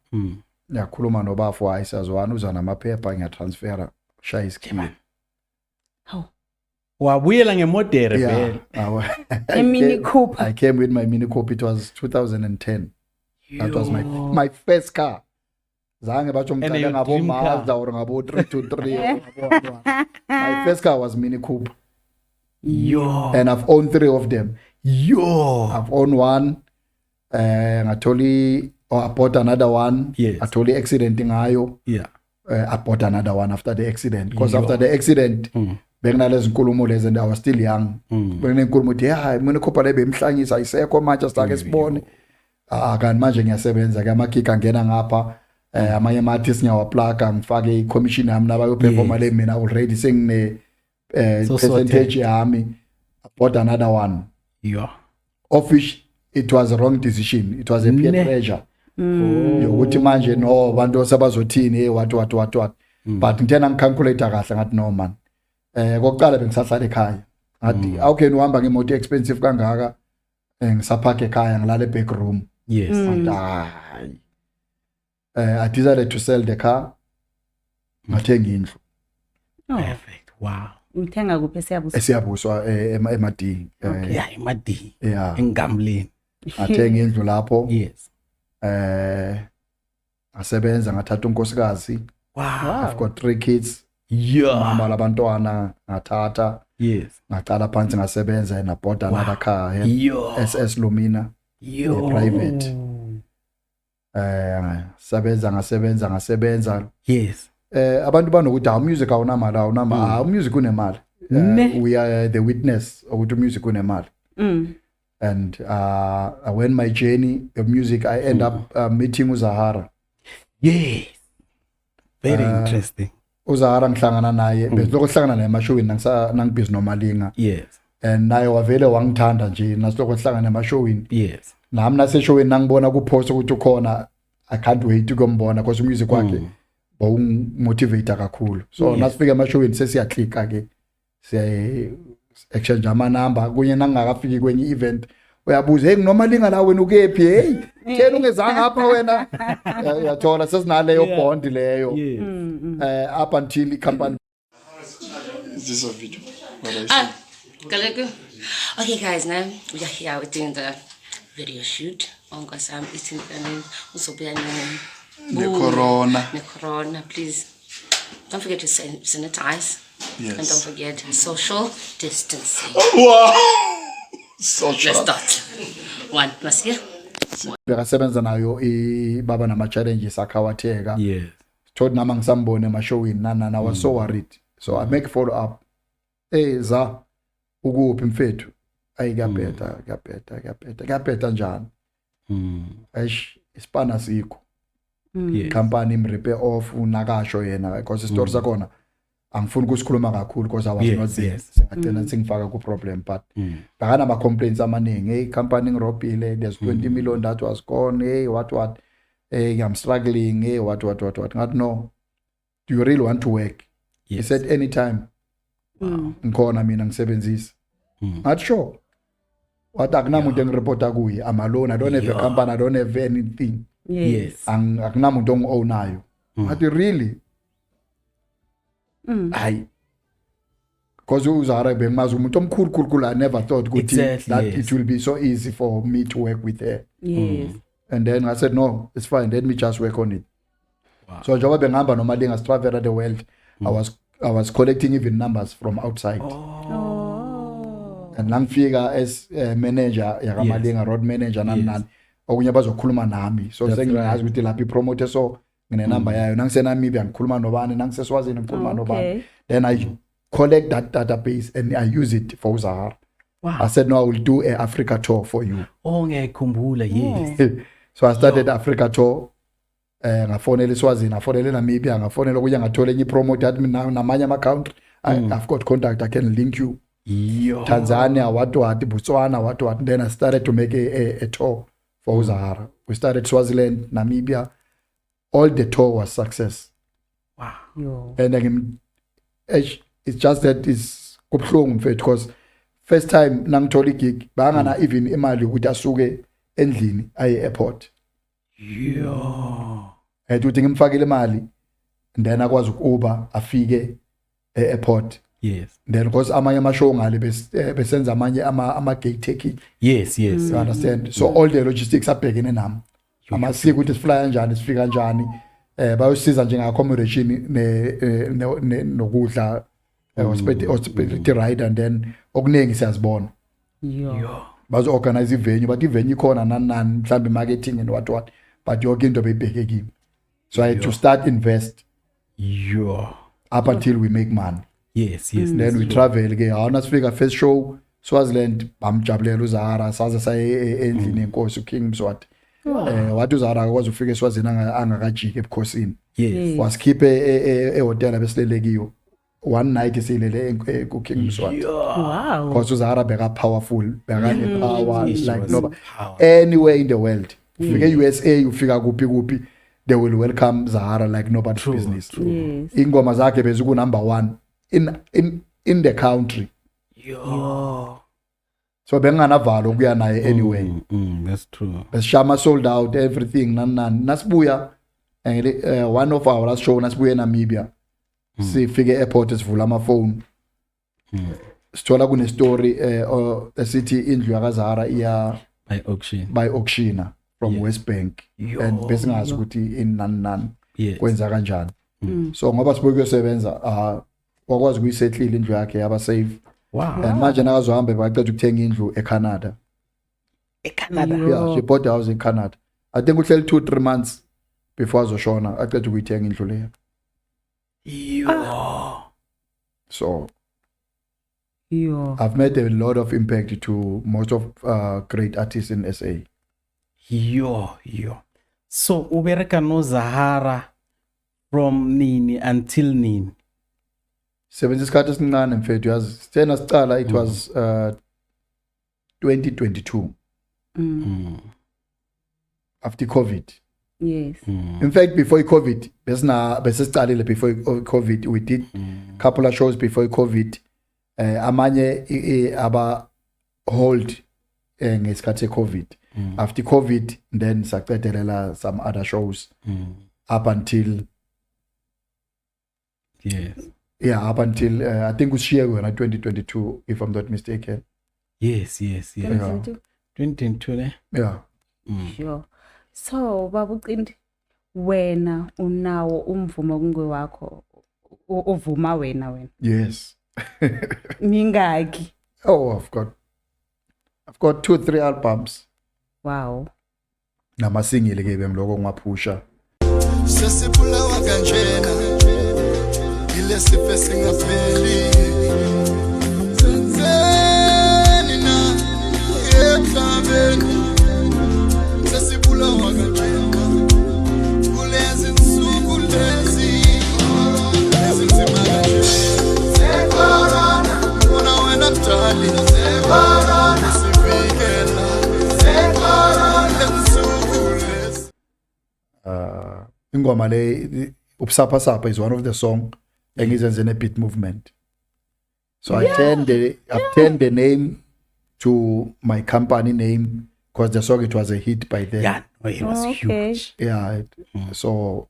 Speaker 4: ngiyakhuluma nobafu hayi siyazwana uza namaphepha ngiyatransfera shaya isikhiye
Speaker 2: Wabuyela ngemodere vele.
Speaker 3: Mini Cooper
Speaker 4: I came with my Mini Cooper it was 2010 that was my first car zange batsho
Speaker 2: And
Speaker 4: mcala
Speaker 2: your
Speaker 4: ngabo
Speaker 2: dream car.
Speaker 4: Mazda or ngabo 323 my first car was Mini Cooper
Speaker 2: Yo.
Speaker 4: and I've owned 3 of them
Speaker 2: Yo.
Speaker 4: I've owned one ngatoli I bought another one
Speaker 2: Yes.
Speaker 4: atoli accident ngayo
Speaker 2: Yeah.
Speaker 4: I bought another one after the accident because
Speaker 2: Yo.
Speaker 4: after the accident benginalezi nkulumo lezi and I was still young bengnenkulumo uthi hayi mina Cooper lebe imhlangisa ayisekho manje sitake sibone kanti manje ngiyasebenza ke amakika ngena ngapha amanye ama-artists ngiyawaplaga ngifake i-commission yami nabayoperforma le mina already sengine
Speaker 2: So
Speaker 4: percentage yami I bought another one
Speaker 2: Yo.
Speaker 4: of which it was a wrong decision it was a peer
Speaker 2: Ne.
Speaker 4: pressure yokuthi manje no bantu sabazothini hey what but ngithena ngicalculate kahle ngathi no man kokuqala bengisahlala ekhaya ngathi how can uhamba ngemoto expensive kangaka ngisaphaka ekhaya ngilala back room
Speaker 2: Yes.
Speaker 4: hayi I decided to sell the car ngathenga indlu
Speaker 2: Perfect. Wow.
Speaker 3: uthenga kuphi esiyabuswa
Speaker 4: esiyabuswa eMadi
Speaker 2: Yeah, imadi.
Speaker 4: yeah
Speaker 2: Engamleni.
Speaker 4: ngathenga indlu lapho
Speaker 2: Yes.
Speaker 4: ngasebenza ngathatha unkosikazi
Speaker 2: Wow.
Speaker 4: I've got 3 kids mama labantwana ngathatha
Speaker 2: Yes.
Speaker 4: ngaqala phansi ngasebenza in a board another car
Speaker 2: Yo.
Speaker 4: SS Lumina private ngasebenza
Speaker 2: Yes.
Speaker 4: abantu banokuthi music awunamali music unemali we are the witness ukuthi music unemali and when my journey of music I end up meeting uZahara.
Speaker 2: Yes. Very interesting.
Speaker 4: uZahara ngihlangana naye besiloko sihlangana naye emashowini nangibhizi noMalinga
Speaker 2: Yes.
Speaker 4: and naye wavele wangithanda nje nasiloko sihlangana emashowini
Speaker 2: Yes.
Speaker 4: nami naseshowini nangibona kupost ukuthi ukhona I can't wait ukumbona because music wakhe bawungimotivate kakhulu so nasifika emashowini sesiyaclicka ke siya exchange amanamba kunye nangakafiki kwenye event uyabuza hey noMalinga la wena ukephi hey tshela ungezanga apha wena uyathola sesinaleyo bond leyo up until company is this a video
Speaker 6: Galego. Okay, guys, now we are here. We're doing the video shoot. Uncle Sam eating the corona. Please don't forget to sanitize.
Speaker 4: Yes.
Speaker 6: And don't forget social distancing.
Speaker 4: wow social
Speaker 6: Let's start. One, let's hear.
Speaker 4: bekasebenza nayo ibaba nama challenges akawatheka
Speaker 2: Yes.
Speaker 4: thothi nama ngisambone emashowini nana was so worried so I make follow up za ukuphi mfethu ayikaphetha njani eish isipana sikho company imrepair off unakasho yena because story sakhona angifuni ukusikhuluma kakhulu because I was not there singagcina singifaka ku problem but bakana ama complaints amaningi hey company ngirobhile there's 20 million that was gone hey what hey I'm struggling hey what ngathi no do you really want to work he said anytime ngikhona mina ngisebenzisa ngathi sure what akunamuntu engireporta kuye I'm alone I don't have a company I don't have anything
Speaker 2: Yes.
Speaker 4: akunamuntu ongownayo ngathi really hayi because uZahara bengimazi umuntu omkhulu I never thought ukuthi that it will be so easy for me to work with her.
Speaker 3: Yes.
Speaker 4: And then I said no it's fine let me just work on it. So njengoba bengihamba noMalinga travel the world I was collecting even numbers from outside. And langifika as manager yakaMalinga road manager nani okunye bazokhuluma nami so sengiyazi ukuthi lapha ipromote so ngine number yayo nangiseNamibia ngikhuluma nobani nangiseswazini ngikhuluma nobani then I collect that database and I use it for Zahara. I said no I will do a Africa tour for you.
Speaker 2: Ngiyakhumbula yes.
Speaker 4: So I started Africa tour ngafonela eSwazini ngafonela eNamibia ngafonela ukuya ngathola enye promote yathi mina namanye ama country I've got contact I can link you. Tanzania what Botswana what then I started to make a tour for Zahara. We started Swaziland, Namibia. All the tour was success.
Speaker 2: Wow.
Speaker 4: And it's just that it's kubhlungu mfethu because first time nangithola gig bangana even imali ukuthi asuke endlini aye airport. Uthi ngimfakile imali and then akwazi ukuba afike airport.
Speaker 2: Yes.
Speaker 4: Then because amanye amashow ngale besenza amanye ama gate taking.
Speaker 2: Yes.
Speaker 4: You understand? So all the logistics abhekene nami. Amasiko ukuthi sifly kanjani sifika kanjani bayosiza nje nga-accommodation nokudla hospitality ride and then okuningi siyazibona bazo-organize ivenue but ivenue ikhona nani mhlawumbe marketing and what but yonke into beyibheke kimi so I had to start invest up until we make money.
Speaker 2: Yes.
Speaker 4: Then we travel ke awuna sifika first show Swaziland bamjabulela uZahara saze saye endlini enkosi uKing Mswati. Wathi uZahara akwazi ukufika eSwazini angakajiki ebukhosini.
Speaker 2: Yes.
Speaker 4: Wasikhiphe ehotel abesilelekiyo. One night silele kuKing Mswati.
Speaker 3: Wow.
Speaker 4: Because uZahara beka powerful, beka power like no anywhere in the world. Ufike USA ufika kuphi they will welcome Zahara like nobody's business.
Speaker 3: Yes.
Speaker 4: Ingoma zakhe bezuku number 1 in the country. So benganavalo kuya naye anyway.
Speaker 2: That's true.
Speaker 4: Besishama sold out everything nani nasibuya one of our last show nasibuya eNamibia. Sifike airport sivula ama phone. Sithola kune story esithi indlu yakaZahara iya by auction from West Bank and besingazi ukuthi in nani kwenza kanjani. So ngoba sibuye kuyosebenza wakwazi ukuyisettle indlu yakhe yaba safe.
Speaker 2: Wow.
Speaker 4: And manje nakazohambe baqeda ukuthenga indlu eCanada.
Speaker 2: eCanada.
Speaker 4: Yeah, she bought a house in Canada. I think uhleli 2-3 months before azoshona aqeda ukuyithenga indlu leyo.
Speaker 2: Yo.
Speaker 4: So
Speaker 3: Yo.
Speaker 4: I've made a lot of impact to most of great artists in SA.
Speaker 2: Yo. So ubereka no Zahara from nini until nini?
Speaker 4: Sebenza isikhathi esincane mfethu yazi. Sithena sicala it was 2022 after COVID.
Speaker 3: Yes.
Speaker 4: In fact, before COVID, before COVID, we did a couple of shows before COVID. Amanye aba hold ngesikhathi COVID. After COVID, then saqedelela some other shows up until up until I think ushiye wena 2022 if I'm not mistaken.
Speaker 2: Yes. 2022 ne?
Speaker 4: Yeah.
Speaker 3: Sure. So baba uCindi wena unawo umvumo kungwe wakho uvuma wena.
Speaker 4: Yes.
Speaker 3: Mingaki?
Speaker 4: Oh, I've got 2-3 albums.
Speaker 3: Wow.
Speaker 4: Namasingile ke bengiloko ngiwaphusha.
Speaker 1: Sesibulawa kanjena ile sife singapheli senzeni na yekhabeni sesibulawa kanjena kulezi insuku lezi ezinzima kanje sekorona bona wena mdali sekorona sivikela sekorona insuku lezi
Speaker 4: Ingoma le Upsapa Sapa is one of the song engizenze ne beat movement. So I turned the name to my company name because the song it was a hit by then.
Speaker 2: Yeah, no, it was huge.
Speaker 4: Yeah. So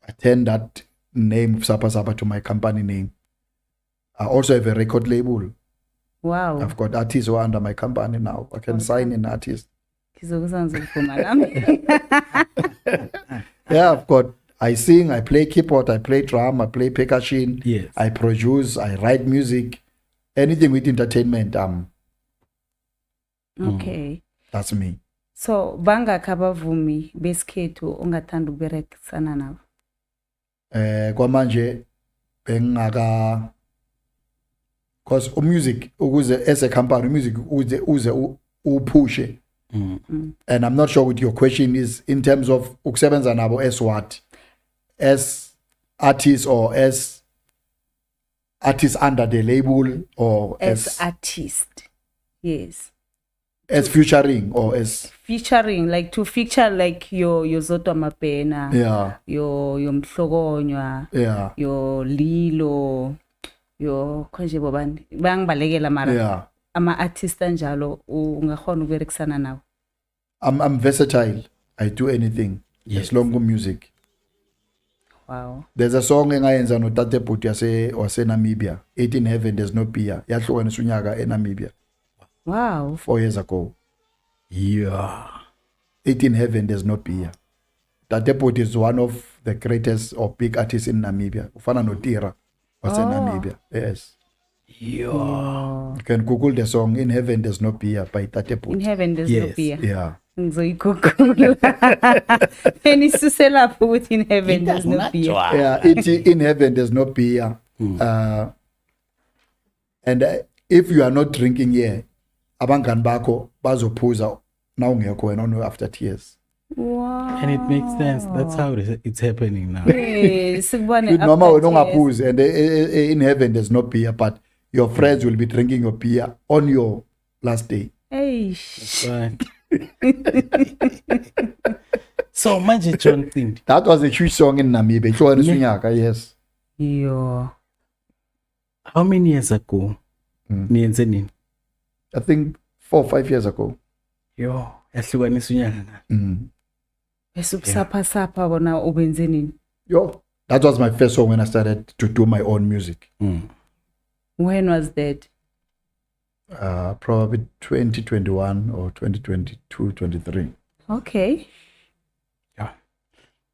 Speaker 4: I turned that name Upsapa Sapa to my company name. I also have a record label.
Speaker 3: Wow.
Speaker 4: I've got artists who are under my company now. I can sign an artist.
Speaker 3: Kizokuzanza ukuvuma nami.
Speaker 4: Yeah, I sing, I play keyboard, I play drum, I play percussion,
Speaker 2: Yes.
Speaker 4: I produce, I write music, anything with entertainment,
Speaker 3: Okay.
Speaker 4: that's me.
Speaker 3: So bangakhi abavumi besikhethu ongathanda ukuberekisana nabo?
Speaker 4: Kwamanje bengaka because music ukuze as a company music uze upushe. And I'm not sure what your question is in terms of ukusebenza nabo as what? As artists or as artists under the label or
Speaker 3: As artist. Yes.
Speaker 4: as featuring or as
Speaker 3: Featuring, like to feature like your Zodwa Mapena,
Speaker 4: yeah
Speaker 3: your Mhlokonywa,
Speaker 4: yeah
Speaker 3: your Lilo, your konje bobani. Bangibalekela mara.
Speaker 4: yeah
Speaker 3: Ama artist anjalo ungakhona ukuberekisana nawo.
Speaker 4: I'm versatile. I do anything as long as music.
Speaker 3: Wow.
Speaker 4: There's a song engayenza no Tate Bhuti wase Namibia. 18 Heaven There's No Beer. Yahlukaniswa unyaka eNamibia
Speaker 3: Wow.
Speaker 4: 4 years ago.
Speaker 2: Yeah.
Speaker 4: 18 Heaven There's No Beer. Tate Bhuti is one of the greatest or big artists in Namibia. Ufana no Tira wase Namibia. Yes.
Speaker 2: Yeah.
Speaker 4: You can Google the song In Heaven There's No Beer by Tate
Speaker 3: In
Speaker 4: Bhuti.
Speaker 3: heaven there's no
Speaker 2: Yes.
Speaker 3: beer.
Speaker 4: Yeah.
Speaker 3: Ngizoyigoogle. Enisuse lapho ukuthi in heaven there's no beer.
Speaker 4: Yeah, In Heaven There's No Beer. And if you are not drinking here, abangani bakho bazophuza na ungekho wena on after tears.
Speaker 3: Wow.
Speaker 2: And it makes sense. That's how it's happening now.
Speaker 3: Yes, sikubone
Speaker 4: Noma
Speaker 3: after
Speaker 4: wena
Speaker 3: tears.
Speaker 4: ungaphuzi and in heaven there's no beer, but your friends will be drinking your beer on your last day.
Speaker 3: Eish.
Speaker 2: Right. So manje John Cindi.
Speaker 4: That was a huge song in Namibia. Ihlukaniswa unyaka, yes.
Speaker 3: Yo.
Speaker 2: How many years ago? Niyenze nini?
Speaker 4: I think 4 or 5 years ago.
Speaker 2: Yo, yahlukaniswa unyaka na.
Speaker 3: Esubusapha sapha bona ubenze nini?
Speaker 4: Yo, that was my first song when I started to do my own music.
Speaker 3: When was that?
Speaker 4: Probably 2021 or 2022, 23.
Speaker 3: Okay.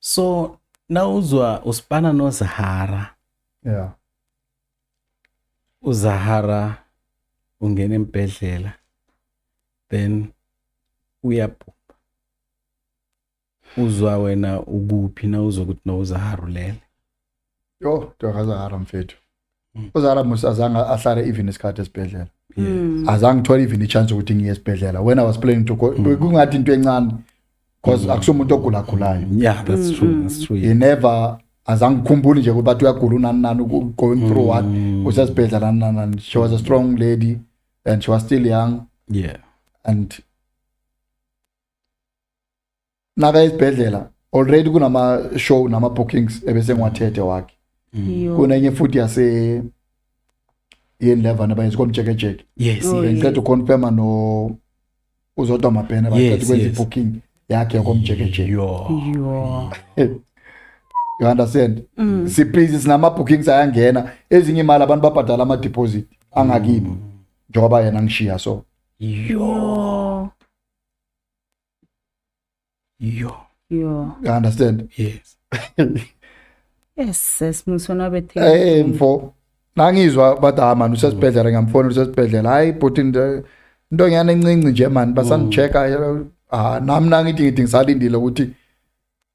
Speaker 2: So nawuzwa usipana noZahara
Speaker 4: yeah
Speaker 2: uZahara ungena embedlela then uyabhubha uzwa wena ukuphi na uzwa ukuthi no uZahara ulele
Speaker 4: yo Zahara mfethu uZahara musazange ahlale even isikhathi esibhedlela azange ngithola even ichance ukuthi ngiye esibhedlela when I was planning to go kungathi into encane because akusomuntu ogulayo
Speaker 2: yeah that's true
Speaker 4: he never azange ngikhumbule nje ukuthi bathi uyagula nani going through what usesibhedlela nani she was a strong lady and she was still young
Speaker 2: yeah
Speaker 4: and naka esibhedlela already kunama show nama bookings ebese ngiwathethe wakhe kunenye futhi yase yen11 abayenza komjekejeke
Speaker 2: yes
Speaker 4: ngicela uconfirma no uzodwa mabhena bathi kwenza booking yakhe komjekejeke
Speaker 2: yo
Speaker 4: you understand siphizi sinama bookings ayangena ezinye imali abantu babhadala ama deposit angakibi njengoba yena ngishiya so
Speaker 2: yo
Speaker 4: you understand
Speaker 2: yes
Speaker 3: sesimusona bethe
Speaker 4: mfo nangizwa bathi man usesibhedlela ngamfona usesibhedlela hayi but into ngiyana encinci nje man basandichecka nami nangithi ngisalindile ukuthi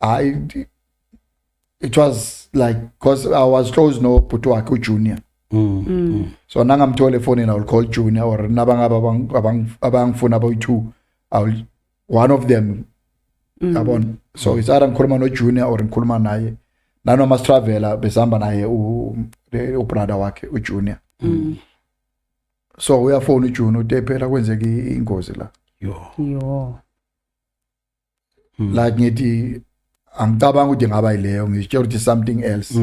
Speaker 4: hayi it was like because I was close no bhuti wakhe uJunior so nangamthole efonini I will call Junior or nabangaba abangifuna abo2 one of them yabona so it's either ngikhuluma no Junior or ngikhuluma naye nanoma stravela besihamba naye ubrother wakhe uJunior so uyafona uJunior uthi phela kwenzeka ingozi la
Speaker 3: yo
Speaker 4: like ngithi angicabanga ukuthi ngaba yileyo ngitshela ukuthi something else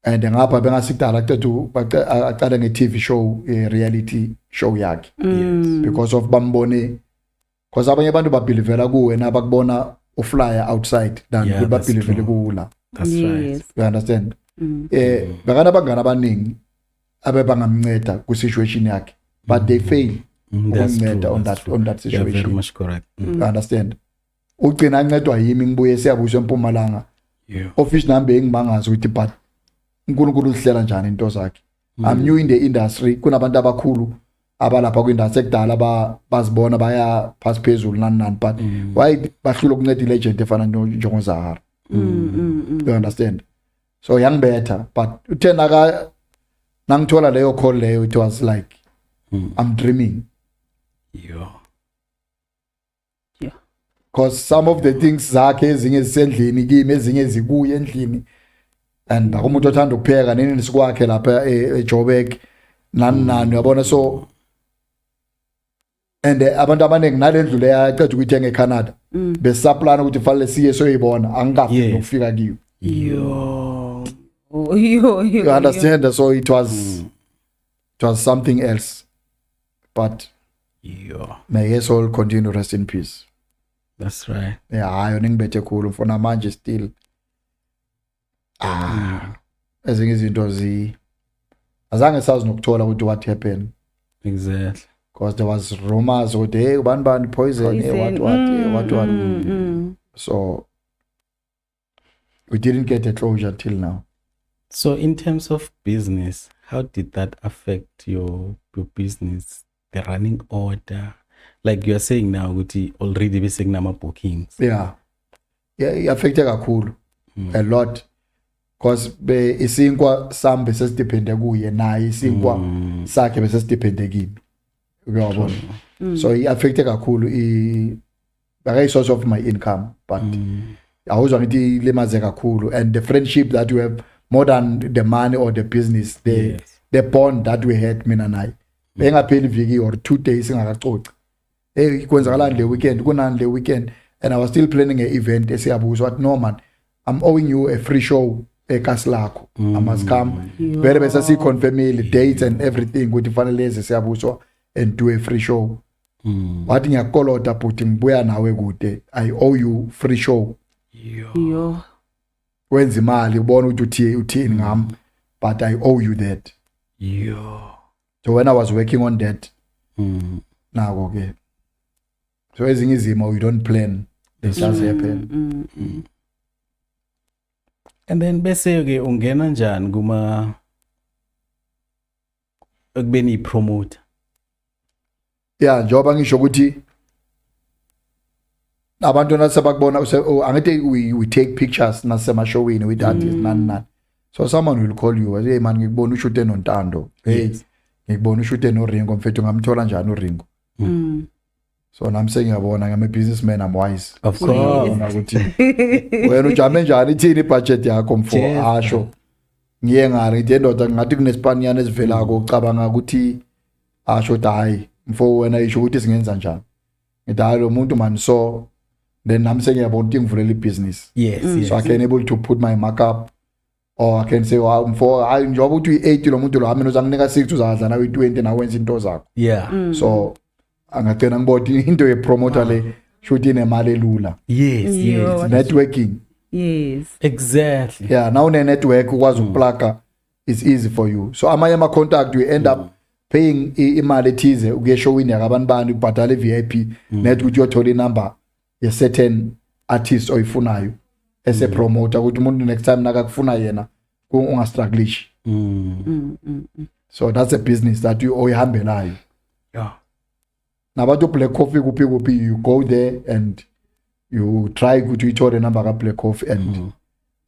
Speaker 4: and ngapha bengasidala to aqala nge-TV show reality show yakhe because of bambone because abanye abantu babelivela kuwe nabakubona uflyer outside than babelivele kula
Speaker 2: that's right
Speaker 4: you understand bakana bangana abaningi abebangamnceda ku situation yakhe but they fail ukumnceda on that situation
Speaker 2: very much correct
Speaker 4: you understand ugcina ancedwa yimi ngibuye siyabuswa eMpumalanga office number engimangazi ukuthi but uNkulunkulu uhlela njani into zakhe I'm new in the industry kunabantu abakhulu abalapha kwindustry ekudala bazibona baya pass phezulu nani but why bahlula ukunceda ilegend efana njengoZahara you understand so young better but uthena nangithola leyo call leyo it was like I'm dreaming because some of the things zakhe ezinye zisendlini kimi ezinye zikuye endlini and akumuntu othanda ukupheka nini sikwakhe lapha eJoburg nani uyabona so and abantu abaningi nalendlu leya aqeda ukuyithenga eCanada besaplana ukuthi fanele siye soyibona angikafi ukufika kiyo you understand so it was something else but may his soul continue to rest in peace.
Speaker 2: That's right.
Speaker 4: Yeah, hayo ningibethe khulu mfona manje still ezinye izinto azange sazi nokuthola ukuthi what happened
Speaker 2: exactly
Speaker 4: because there was rumors ukuthi hey ubani poison what so we didn't get a closure till now.
Speaker 2: So in terms of business, how did that affect your business, the running order? Like you are saying now ukuthi already basic nama bookings.
Speaker 4: Yeah, it affected kakhulu a lot because isinkwa sami bese sidepende kuye naye isinkwa sakhe bese sidepende kimi uyabona so it affected kakhulu the source of my income but I was already limaze kakhulu and the friendship that we have more than the money or the business the bond that we had mina naye bengapheli viki or 2 days ngakacoci hey kwenzakala le weekend kunani le weekend and I was still planning an event esiyabuzwa what no man I'm owing you a free show eKaslako I must come vele bese si confirm the dates and everything ukuthi fanele leze siyabuzwa and do a free show wathi ngiyakolota but ngibuya nawe kude I owe you free show
Speaker 3: yo
Speaker 4: wenza imali ubona ukuthi uthini ngami but I owe you that so when I was working on that nako ke so ezinye izimo you don't plan they just happen
Speaker 2: And then bese ke ungena njani kuma ekubeni i-promoter?
Speaker 4: Yeah, njoba ngisho ukuthi abantu nasebakubona angithi we take pictures nasemashowini with artists nani. So someone will call you, hey man ngikubona ushoot enontando. Hey ngikubona ushoot enoRingo mfethu ngamthola njani uRingo? So nami sengiyabona ngame businessman I'm wise.
Speaker 2: Of course.
Speaker 4: Ukuthi wena ujame njani ithini budget yakho mfo asho. Ngiye ngale ngithi ndoda ngathi kunesipanyana esivelako ucabanga ukuthi asho hayi mfo wena isho ukuthi singenza njani. Ngithi lo muntu man so then nami sengiyabona ukuthi ngivulela ibusiness.
Speaker 2: Yes.
Speaker 4: So I can able to put my markup or I can say wow mfo hayi njoba ukuthi uyi8 lo muntu lo mina uzanginika 6 uzadla nawe 20 na wenza into zakho.
Speaker 2: Yeah.
Speaker 4: So angagcina ngibona into ye promoter le shoot inemali elula.
Speaker 2: Yes.
Speaker 4: Networking.
Speaker 3: Yes.
Speaker 2: Exactly.
Speaker 4: Yeah, now une network ukwazi ukuplaka it's easy for you. So amanye ama contact you end up paying imali ethize ukuye showini yakabantu bani ubhadala VIP net ukuthi uyothola inumber ye certain artist oyifunayo ese promoter ukuthi umuntu next time nakakufuna yena ungastruggleish. So that's a business that you oyihambelayo.
Speaker 2: Yeah.
Speaker 4: Nabantu Black Coffee kuphi you go there and you try ukuthi uyithole number ka Black Coffee and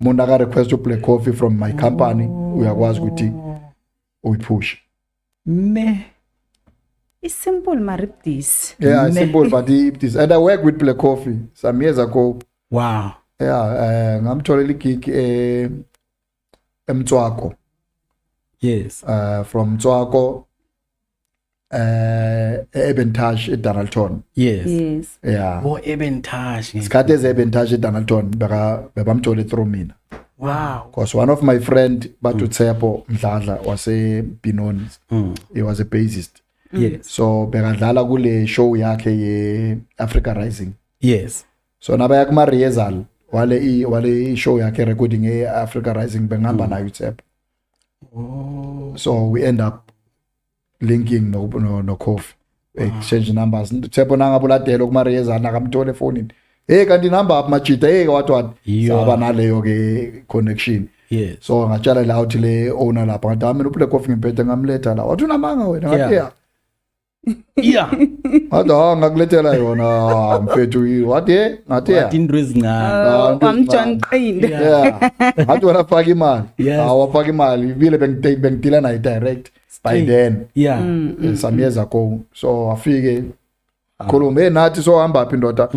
Speaker 4: umuntu aka request Black Coffee from my company uyakwazi ukuthi uyipush.
Speaker 2: Ne.
Speaker 3: It's simple mariptis.
Speaker 4: Yeah, it's simple but it is. And I work with Black Coffee some years ago.
Speaker 2: Wow.
Speaker 4: Yeah, ngamtholela igig eMtswako.
Speaker 2: Yes.
Speaker 4: From Mtswako Ebentage eDonaldton.
Speaker 2: Yes.
Speaker 4: Yeah.
Speaker 2: Oh, Ebentage.
Speaker 4: Isikhathi eZebentage eDonaldton bebamthole through mina.
Speaker 2: Wow.
Speaker 4: Because one of my friend Batutsepo Mdladla was a Binoni. He was a bassist.
Speaker 2: Yes.
Speaker 4: So bekadlala kule show yakhe ye Africa Rising.
Speaker 2: Yes.
Speaker 4: So nabaya kuma Riezal wale show yakhe recording ye Africa Rising bengihamba nayo uTsepo. So we end up linking no Coffee. Exchange numbers. Tsepo nangabuladelo kuma Riezal nakamthole phone. Hey kanti number up machita hey what saba naleyo ke connection.
Speaker 2: Yes.
Speaker 4: So ngatshala la uthi le owner lapha ngathi mina uPlack Coffee ngiphethe ngamletha la wathi unamanga wena ngathi
Speaker 2: Yeah.
Speaker 4: Hada ngakulethela yona mfethu wathi ngathi
Speaker 2: Wathi into ezincane.
Speaker 3: Wamjonqile.
Speaker 4: yeah ngathi wena faka imali
Speaker 2: Yes.
Speaker 4: awafaka imali vile bengidila naye direct by then
Speaker 2: Yeah.
Speaker 4: some years ago so afike khulume nathi so hamba phi ndoda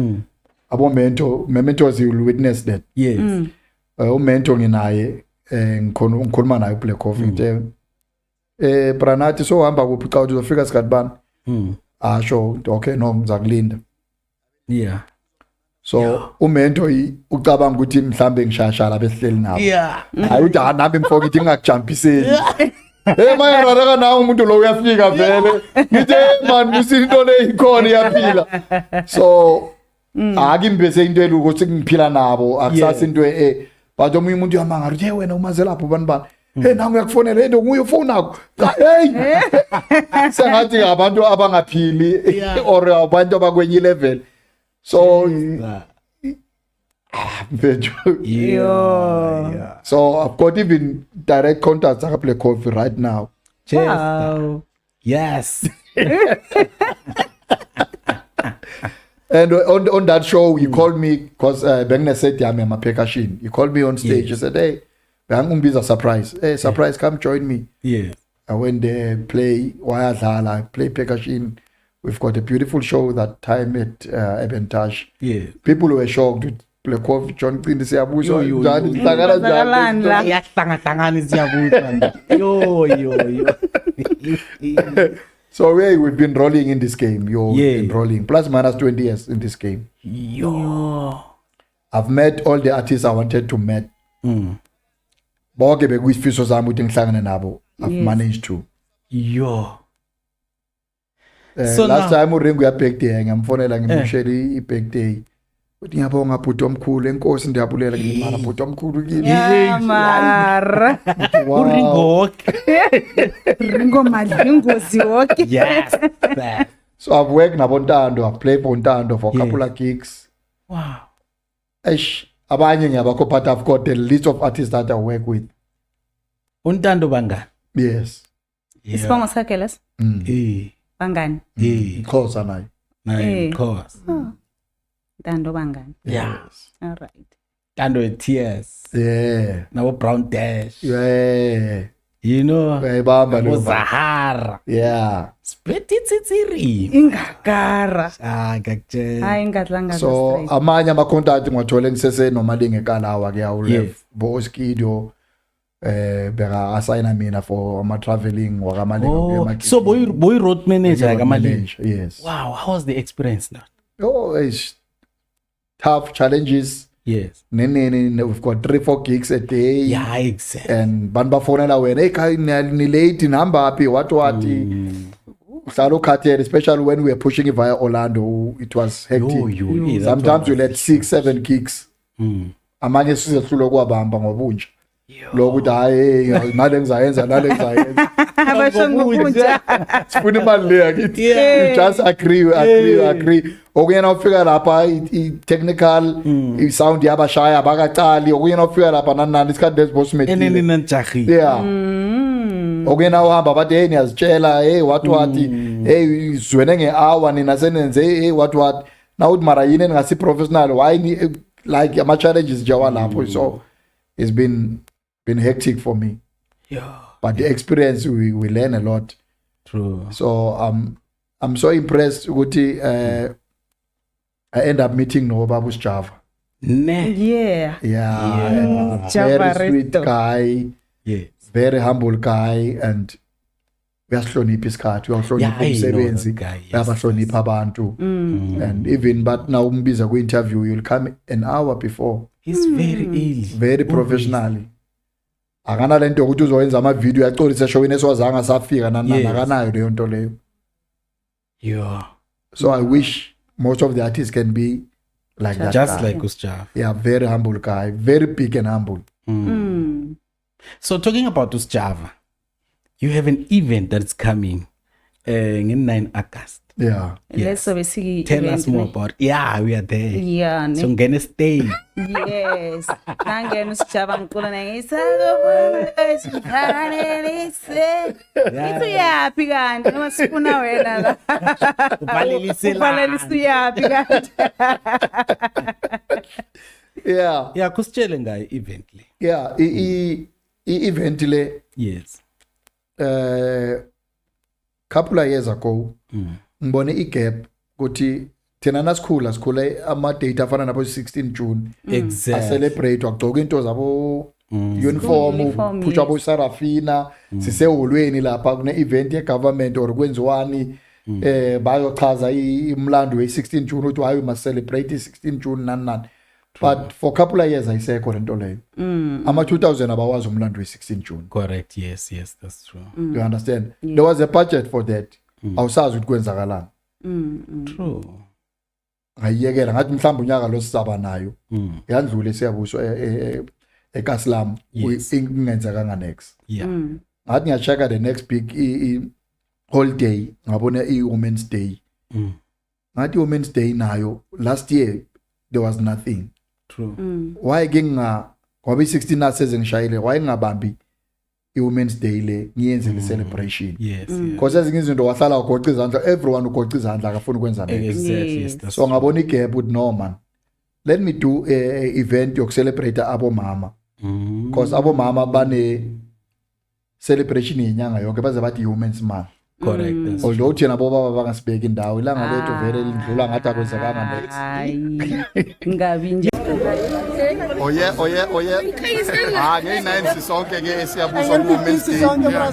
Speaker 4: abo mementos will witness that.
Speaker 2: Yes.
Speaker 4: Umento nginaye ngikhuluma naye uBlack Coffee ngithe Pranathi so hamba kuphi xa uzofika sikhathi bani asho okay no ngizakulinda.
Speaker 2: Yeah.
Speaker 4: So umento ucabanga ukuthi mhlambe ngishashala besihleli nabo
Speaker 2: Yeah.
Speaker 4: hayi uthi nami mfoko ithi ngakujumpiseni hey manje raraka nawe umuntu lo uyafika vele ngithe man isinto le ikhona iyaphila so akimbese into eluko ukuthi ngiphila nabo akusasa into but omunye umuntu uyamanga uthi hey wena umaze lapho bani hey nangu uyakufonela into nguye ufona akho hey sengathi abantu abangaphili or abantu abakwenye level so
Speaker 2: Yeah.
Speaker 4: so I've got even direct contacts at Black Coffee right now.
Speaker 3: Wow.
Speaker 2: Yes.
Speaker 4: And on that show, he called me because Bengne said, "I'm a percussion." He called me on stage. He said, "Hey, I'm a surprise. Hey, surprise, come join me."
Speaker 2: Yeah.
Speaker 4: I went there, play Wayadhala, play percussion. We've got a beautiful show that time at Ebentage.
Speaker 2: Yeah.
Speaker 4: People were shocked with Black Coffee, John Quinn, siyabuza
Speaker 2: Yo.
Speaker 4: njani, sihlangana njani.
Speaker 2: Yahlangana siyabuza. Yo.
Speaker 4: So we've been rolling in this game. We've
Speaker 2: Yeah.
Speaker 4: been rolling plus minus 20 years in this game.
Speaker 2: Yo.
Speaker 4: I've met all the artists I wanted to meet. Bonke bekuyisifiso sami ukuthi ngihlangane nabo. I've managed to.
Speaker 2: Yo. So
Speaker 4: Last
Speaker 2: now-
Speaker 4: time uRingo ya birthday ngamfonela ngimshele i-birthday. Uthi ngiyabonga bhuti omkhulu enkosi ndiyabulela ngimana bhuti omkhulu kini.
Speaker 3: Yamara.
Speaker 4: Wow.
Speaker 2: Uringo.
Speaker 3: Ringo madlingozi woke.
Speaker 2: Yes.
Speaker 4: So I've worked nabontando, I've played for Ntando for a couple of gigs.
Speaker 2: Wow.
Speaker 4: Eish, abanye ngiyabakho, but I've got a list of artists that I work with.
Speaker 2: Untando bangani?
Speaker 4: Yes.
Speaker 3: Isibongo sakhe leso? Bangani?
Speaker 4: Khosa nayo.
Speaker 2: Nayo course.
Speaker 3: Ntando bangani?
Speaker 2: Yeah.
Speaker 3: All right.
Speaker 2: Tando tears.
Speaker 4: Yeah.
Speaker 2: Nabo Brown Dash.
Speaker 4: Yeah.
Speaker 2: You know.
Speaker 4: Uyayibamba
Speaker 2: Nabo
Speaker 4: lo.
Speaker 2: Zahara.
Speaker 4: Yeah.
Speaker 2: Split itsitsiri.
Speaker 3: Ingakara.
Speaker 2: Ngakutshela.
Speaker 3: Hayi ingatlanga
Speaker 4: So amanye ama contact ngiwathole ngisese normally ngekalawa ke awulef bo Skido beka assign mina for ama traveling wakamalini.
Speaker 2: So boy road manager kamalini.
Speaker 4: Yes.
Speaker 2: Wow, how was the experience now?
Speaker 4: Oh, it's tough challenges.
Speaker 2: Yes.
Speaker 4: We've got 3-4 gigs a day.
Speaker 2: Yeah, exactly.
Speaker 4: And bantu bafonela wena, hey kai ni late number happy what Salo Cartier, especially when we were pushing it via Orlando, it was hectic. Sometimes we let 6-7 gigs. Amanye sizehlula kwabamba ngobunje. Lokuthi hayi nale ngizayenza
Speaker 3: abasho ngobunja.
Speaker 4: sifuna imali le yakithi. You just agree. Okuyena ufika lapha i-technical i-sound yabashaya abakacali, okuyena ufika lapha nanani isikhathi lesibosmate.
Speaker 2: Eneni nanjahi.
Speaker 4: Yeah. Okuyena uhamba bathi hey niyazitshela hey what hey zwene nge-hour nina senenze hey what now uthi mara yini ngasi professional why like ama challenges nje walapho. So it's been hectic for me.
Speaker 2: Yeah.
Speaker 4: But the experience we learn a lot.
Speaker 2: True.
Speaker 4: So I'm so impressed ukuthi I end up meeting no Babu Java.
Speaker 3: Yeah.
Speaker 4: Yeah.
Speaker 3: Java
Speaker 4: Very sweet guy.
Speaker 2: Yes.
Speaker 4: Very humble guy and uyahlonipha isikhathi, uyahlonipha umsebenzi, uyabahlonipha abantu. And even but now umbiza ku interview you'll come an hour before.
Speaker 2: He's very early.
Speaker 4: Very professionally. Akana lento ukuthi uzowenza ama video yacolisa showini eswazanga safika nanana akanayo leyo nto leyo.
Speaker 2: Yeah.
Speaker 4: So I wish most of the artists can be like that.
Speaker 2: Just
Speaker 4: guy.
Speaker 2: like Usjava.
Speaker 4: Yeah, very humble guy, very big and humble.
Speaker 2: So talking about Usjava, you have an event that's coming in 9 August.
Speaker 4: Yeah.
Speaker 3: Let's obviously
Speaker 2: Tell us more about. Yeah, we are there.
Speaker 3: Yeah.
Speaker 2: So ngene stay.
Speaker 3: Yes. Nangena usijaba ngicula nangisakubona isiphanelise. Itu yapi kanti noma sifuna wena la. Ubalelise yapi kanti.
Speaker 4: Yeah.
Speaker 2: Yeah, kusitshele ngayo event le.
Speaker 4: Yeah, event le
Speaker 2: Yes.
Speaker 4: couple of years ago ngibone igap ukuthi thina nasikhula ama date afana nabo 16 June
Speaker 2: Exactly.
Speaker 4: celebrate wagcoka into zabo uniform phusha bo Sarafina siseholweni lapha kune event ye government or kwenziwani bayochaza imlando we 16 June ukuthi why we must celebrate 16 June nani. But for a couple of years ayisekho lento leyo. Ama 2000 abawazi umlando we 16 June.
Speaker 2: Correct. Yes, that's true.
Speaker 4: You understand? There was a budget for that. Awusazi ukuthi kwenzakalani.
Speaker 2: True.
Speaker 4: Ayiyekela ngathi mhlawumbe unyaka lo sisaba nayo. Yandlule siyabuswa eKasilam ingenzekanga next.
Speaker 2: Yeah.
Speaker 4: Ngathi ngiyacheka the next big holiday ngabona i-Women's Day. Ngathi i-Women's Day nayo last year there was nothing.
Speaker 2: True.
Speaker 4: Why ngoba i-16 naseze ngishayile why ngabambi i-Women's Day le ngiyenze le celebration.
Speaker 2: Yes.
Speaker 4: Because ezinye izinto wahlala ugoqa izandla, everyone ugoqa izandla akafuni ukwenza next.
Speaker 2: Exactly. Yes, that's
Speaker 4: So ngabona igap with no man. Let me do a event yoku celebrate abo mama. Because abo mama bane celebration yenyanga yonke baze bathi Women's Month.
Speaker 2: correct. That's
Speaker 4: Although thina bobaba bangasibeki indawo ilanga lethu vele lidlula ngathi akwenzekanga next.
Speaker 3: Hayi. Ngabi nje.
Speaker 4: Oye. Nge-9 sisonke ke esiyabuswa ku-Women's Day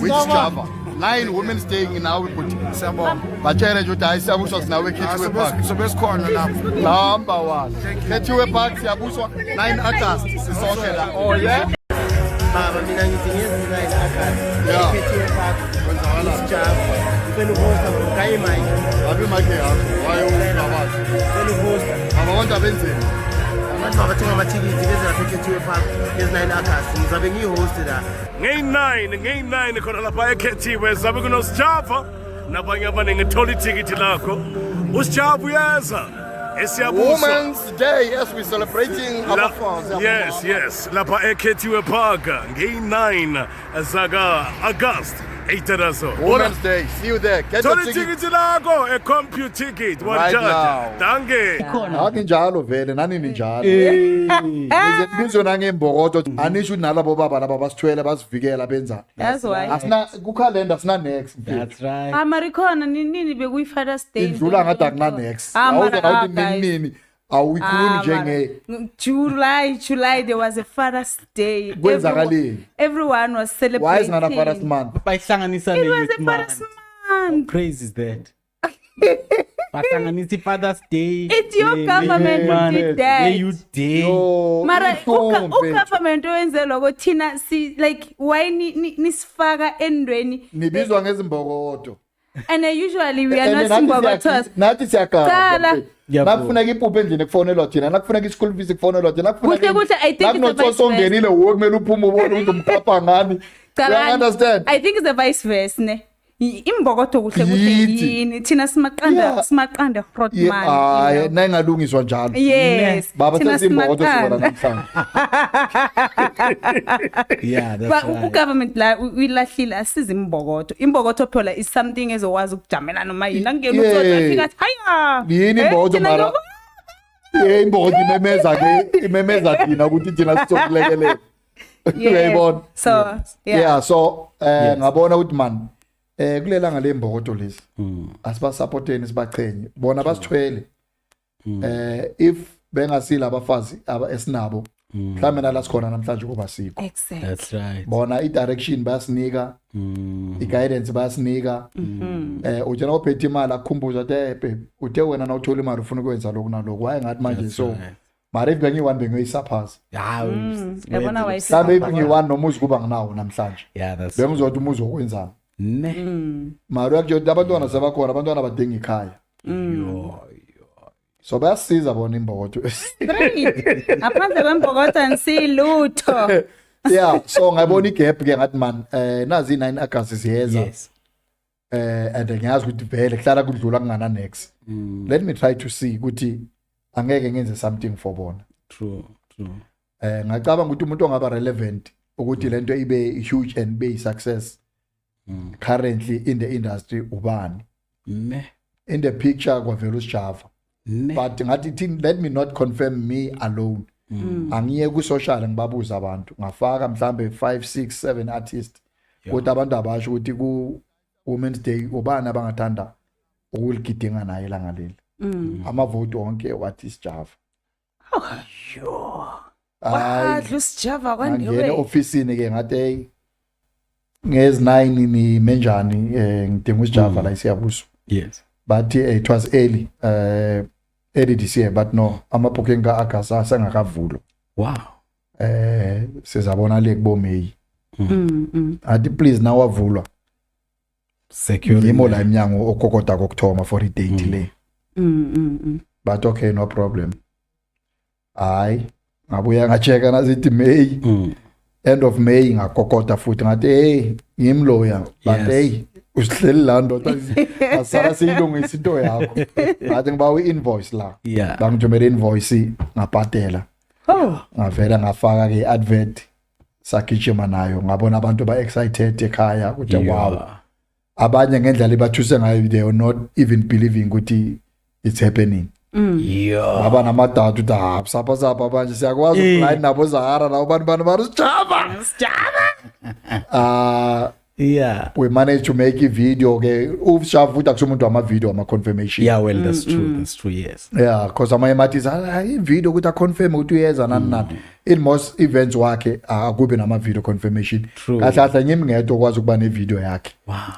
Speaker 4: which Java. 9 Women's Day nginawe futhi.
Speaker 7: Siyabonga.
Speaker 4: Batshele nje ukuthi hayi siyabuswa sinawe Kethiwe Park.
Speaker 7: Sobe sikhona lapho.
Speaker 4: Number 1. Kethiwe Park siyabuswa 9 August sisonke la. Oh yeah.
Speaker 8: Baba mina ngithi ngezina i-August.
Speaker 4: Yeah.
Speaker 8: Kethiwe Park.
Speaker 4: Kwenzakala.
Speaker 8: Isijaba. Ufuna ukuhosta ngayi manje.
Speaker 4: Abi make yakho. Waye uyabazi.
Speaker 8: Ufuna ukuhosta.
Speaker 4: Abantu abenzeni.
Speaker 8: Abantu babathenga amathikithi beze lapha eKethiwe Park ngezi-9 August. Ngizabe ngiyi-host la.
Speaker 5: Ngeyi-9 khona lapha ekhethiwe zabe kunosijava nabanye abaningi thola ithikithi lakho. Usijava uyeza esiyabuso
Speaker 1: Women's Day as we're celebrating our fathers.
Speaker 5: yes lapha eKhethiwe Park ngeyi9 zaka August 8 so
Speaker 1: Women's Day. See you there. Get
Speaker 5: thola
Speaker 1: the ticket.
Speaker 5: itikiti lakho eCompute Ticket
Speaker 1: Right
Speaker 5: wajaja
Speaker 1: now.
Speaker 5: danke
Speaker 4: akinjalo vele nani ninjalo
Speaker 2: Eh,
Speaker 4: ngizo nangembokodo anisho nalabo baba laba basithwele basivikela benzani
Speaker 3: That's why.
Speaker 4: asina ku-calendar sina next
Speaker 2: that's right.
Speaker 3: Marikhona nini bekuyi-Father's Day.
Speaker 4: indlula ngathi akuna next
Speaker 3: Ah,
Speaker 4: awuze
Speaker 3: mara-
Speaker 4: nawuthi
Speaker 3: guys.
Speaker 4: nini awuyikhulumi njenge
Speaker 3: July, there was a Father's Day.
Speaker 4: Kwenzakaleni?
Speaker 3: Everyone was
Speaker 4: why
Speaker 3: celebrating.
Speaker 4: isingana fathers month
Speaker 2: Bayihlanganisa
Speaker 3: It
Speaker 2: le
Speaker 3: was
Speaker 2: youth
Speaker 3: a Father's
Speaker 2: month.
Speaker 3: month.
Speaker 2: Crazy is that? Bahlanganisa i-Father's Day.
Speaker 3: It's your
Speaker 2: ne-
Speaker 3: government
Speaker 2: ne-
Speaker 3: who did
Speaker 2: ne-
Speaker 3: that.
Speaker 2: ne-youth day.
Speaker 4: yo
Speaker 3: Mara
Speaker 4: ihlombe.
Speaker 3: ugovernment owenzelwa ko thina si like why nisifaka endweni
Speaker 4: nibizwa ngezimbokodo
Speaker 3: and usually we are
Speaker 4: And
Speaker 3: not
Speaker 4: nathi
Speaker 3: simbokothos.
Speaker 4: nathi
Speaker 3: Cala.
Speaker 4: siyakala
Speaker 2: Yabo.
Speaker 4: nakufuneka ipuphu endlini kufonelwa thina nakufuneka i-school fees kufonelwa thina
Speaker 3: Kuhle, kuhle, I think it's the
Speaker 4: nakunothiwa
Speaker 3: vice
Speaker 4: songenile wuwe kumele uphume ubone ukuthi umkhapha ngani you understand
Speaker 3: I think it's the vice versa ne. Imbokotho kuhle
Speaker 4: Yithi.
Speaker 3: yini thina
Speaker 4: Yeah.
Speaker 3: simaqanda front man.
Speaker 4: hayi nayingalungiswa njalo
Speaker 3: Yes.
Speaker 4: baba
Speaker 3: thina
Speaker 4: sesimbokodo
Speaker 3: simaqanda.
Speaker 4: sibona namhlanje
Speaker 2: Yeah, that's
Speaker 3: But
Speaker 2: right.
Speaker 3: ugovernment la uyilahlile asiza imbokotho. Imbokotho phela is something ezokwazi ukujamela noma yini. Angena
Speaker 4: Yeah.
Speaker 3: utsotsi afika athi haya.
Speaker 4: yini imbokodo
Speaker 3: thina
Speaker 4: mara imbokodo imemeza thina ukuthi thina sizokulekelela
Speaker 3: Yes.
Speaker 4: uyayibona
Speaker 3: So, yeah.
Speaker 4: yeah so ngabona ukuthi man kulelanga lembokodo lezi asibasupporteni sibachenye bona basithwele if bengasila abafazi esinabo mhlawumbe nala sikhona namhlanje kuba sikho
Speaker 3: Exactly.
Speaker 2: That's right.
Speaker 4: bona i-direction bayasinika i-guidance bayasinika utshena ophethe imali akukhumbuza ukuthi babe uthe wena nawuthola imali ufuna ukwenza lokhu nalokhu hayi ngathi manje so mara if bengiyi-one bengiyoyisaphaza
Speaker 2: Yeah,
Speaker 3: Yabona why
Speaker 4: mhlawumbe if ngiyi-one nomuzi kuba nginawo namhlanje
Speaker 2: yeah, that's
Speaker 4: bengizothi umuzi wokwenzani
Speaker 2: ne.
Speaker 4: mara uyakutshela ukuthi abantwana sebakhona abantwana badinga ikhaya so bayasisiza bona imbokotho
Speaker 3: Ngaphandle kwembokotho ansilutho.
Speaker 4: yeah so ngayibona igap ke ngathi man nazi i9 August siyeza
Speaker 2: Yes.
Speaker 4: and ngiyazi ukuthi vele kuhlala kudlula kungana next let me try to see ukuthi angeke ngenze something for bona
Speaker 2: True.
Speaker 4: ngacabanga ukuthi umuntu ongaba relevant ukuthi lento ibe huge and be success currently in the industry ubani
Speaker 2: Ne.
Speaker 4: in the picture kwavela uSjava
Speaker 2: Ne.
Speaker 4: but ngathi let me not confirm me alone angiye ku social ngibabuza abantu ngafaka mhlambe 5 6 7 artists ukuthi abantu abasho ukuthi ku Women's Day ubani abangathanda ukuligidinga naye ilanga leli amavote onke wathi isijava
Speaker 3: Wadla usijava
Speaker 4: ngene
Speaker 3: kwandiwe.
Speaker 4: officeini ke ngathi hey ngezi9 ni menjani ngidinga usijava la isiyabuso
Speaker 2: Yes.
Speaker 4: but it was early this year but no amabooking ka August sengakavulwa
Speaker 2: Wow.
Speaker 4: sizabona le kubo May athi please now avulwa
Speaker 2: Security.
Speaker 4: ngimo la iminyango okokota kokthoma for i date le but okay no problem hayi ngabuya ngacheka nazithi May end of May ngakokota futhi ngathi hey ngimloya but
Speaker 2: Yes.
Speaker 4: hey usihleli la ndoda asala siyilungisa into yakho ngathi ngibawa i-invoice la
Speaker 2: Yeah.
Speaker 4: bangijomela invoice ngabhadela ngavela ngafaka ke advert sagijima nayo ngabona abantu ba excited ekhaya ukuthi wow abanye ngendlela ibathuse ngayo they are not even believing ukuthi it's happening
Speaker 2: Yeah.
Speaker 4: aba namadata ukuthi sapha manje siyakwazi ukuline nabo Zahara nabo bantu barisijava
Speaker 2: Yeah.
Speaker 4: we managed to make a video ke uSjava futhi akusumuntu ama video ama confirmation
Speaker 2: Yeah, well, that's true. That's true, yes.
Speaker 4: yeah because ama emathi i video ukuthi confirm ukuthi uyeza nani in most events wakhe akube nama video confirmation
Speaker 2: True.
Speaker 4: kahle ngimi ngedwa okwazi ukuba ne video yakhe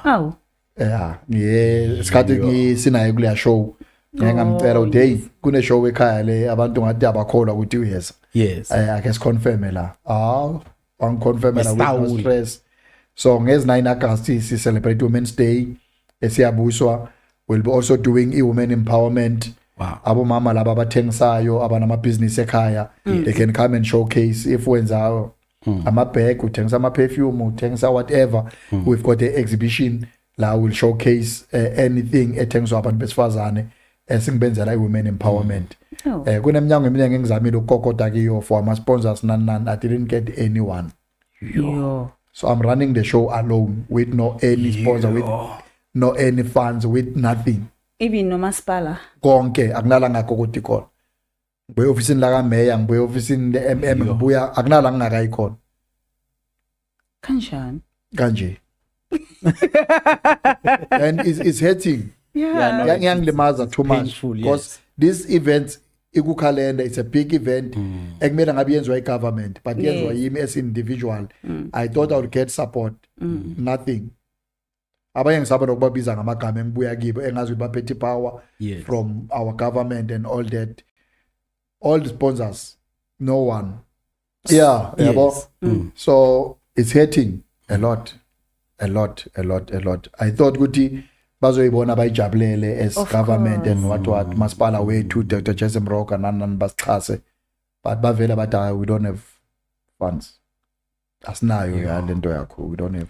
Speaker 3: Oh.
Speaker 4: yeah isikhathi ngisinaye kuleya show ngamcela uday kune show ekhaya le abantu ngathi abakholwa ukuthi uyeza
Speaker 2: Yes.
Speaker 4: ake siconfirm la wangiconfirm la with no
Speaker 2: Wesawuli.
Speaker 4: stress so ngezi9 August si celebrate Women's Day esiyabuswa we'll be also doing women empowerment
Speaker 2: Wow.
Speaker 4: abo mama laba abathengisayo abanama business ekhaya they can come and showcase if wenza ama bag uthengisa ama perfume uthengisa whatever we've got an exhibition la will showcase anything ethengiswa abantu besifazane esingibenzela women empowerment. Kuneminyango eminingi engizamile ukukokota kiyo for ama sponsors none. I didn't get anyone.
Speaker 3: Yo.
Speaker 4: So I'm running the show alone with no any sponsor, with no any funds, with nothing.
Speaker 3: Even nomasipala.
Speaker 4: Konke akunala ngakho ukuthi khona. Ngibuya office la ka mayor, ngibuya office le MM, ngibuya akunala ngingakayikhona.
Speaker 3: Kanjani?
Speaker 4: Kanje. And it's hurting.
Speaker 3: Yeah.
Speaker 4: Ngiyangilimaza too much
Speaker 2: painful,
Speaker 4: because this event iku-calendar, it's a big event ekumele ngabe yenziwa i-government but yenziwa yimi as individual. I thought I would get support. Nothing. Abanye ngisaba nokubabiza ngamagama engibuya kibo engazi ukuthi baphethe power from our government and all that. All the sponsors, no one. Yeah, yabo. So it's hurting a lot. I thought ukuthi bazoyibona bayijabulele as government and what masipala wethu Dr. Jesse Mroka nani basixhase but bavela bathi we don't have funds. Asinayo ya lento yakho, we don't have.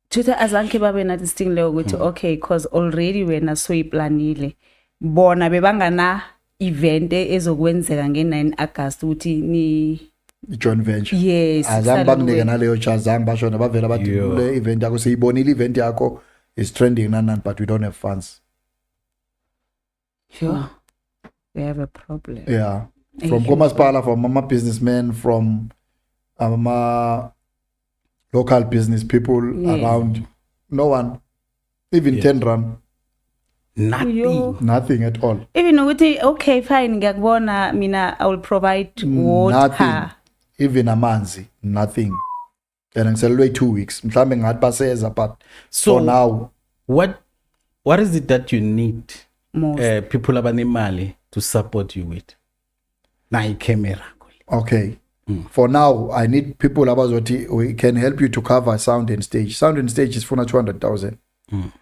Speaker 3: Jutha azanke babe nathi sting leyo ukuthi okay because already wena soyiplanile bona bebangana event ezokwenzeka nge9 August ukuthi ni
Speaker 4: joint venture.
Speaker 3: Yes.
Speaker 4: Azange bakunike naleyo chance, azange bashona bavela bathi le event yakho siyibonile event yakho is trending none but we don't have funds.
Speaker 3: Sure. We have a problem.
Speaker 4: Yeah. From Komaspala, from mama businessmen, from local business people around. No one. Even 10 rand. Nothing at all.
Speaker 3: Even ukuthi okay fine ngiyakubona mina I will provide water.
Speaker 4: Nothing. Even amanzi, nothing. And ngiselwe 2 weeks. Mhlambe ngathi baseza but
Speaker 2: so
Speaker 4: for now
Speaker 2: what is it that you need
Speaker 3: Most.
Speaker 2: people abanemali to support you with? Na camera.
Speaker 4: Okay. For now I need people abazothi we can help you to cover sound and stage. Sound and stage is for 200,000.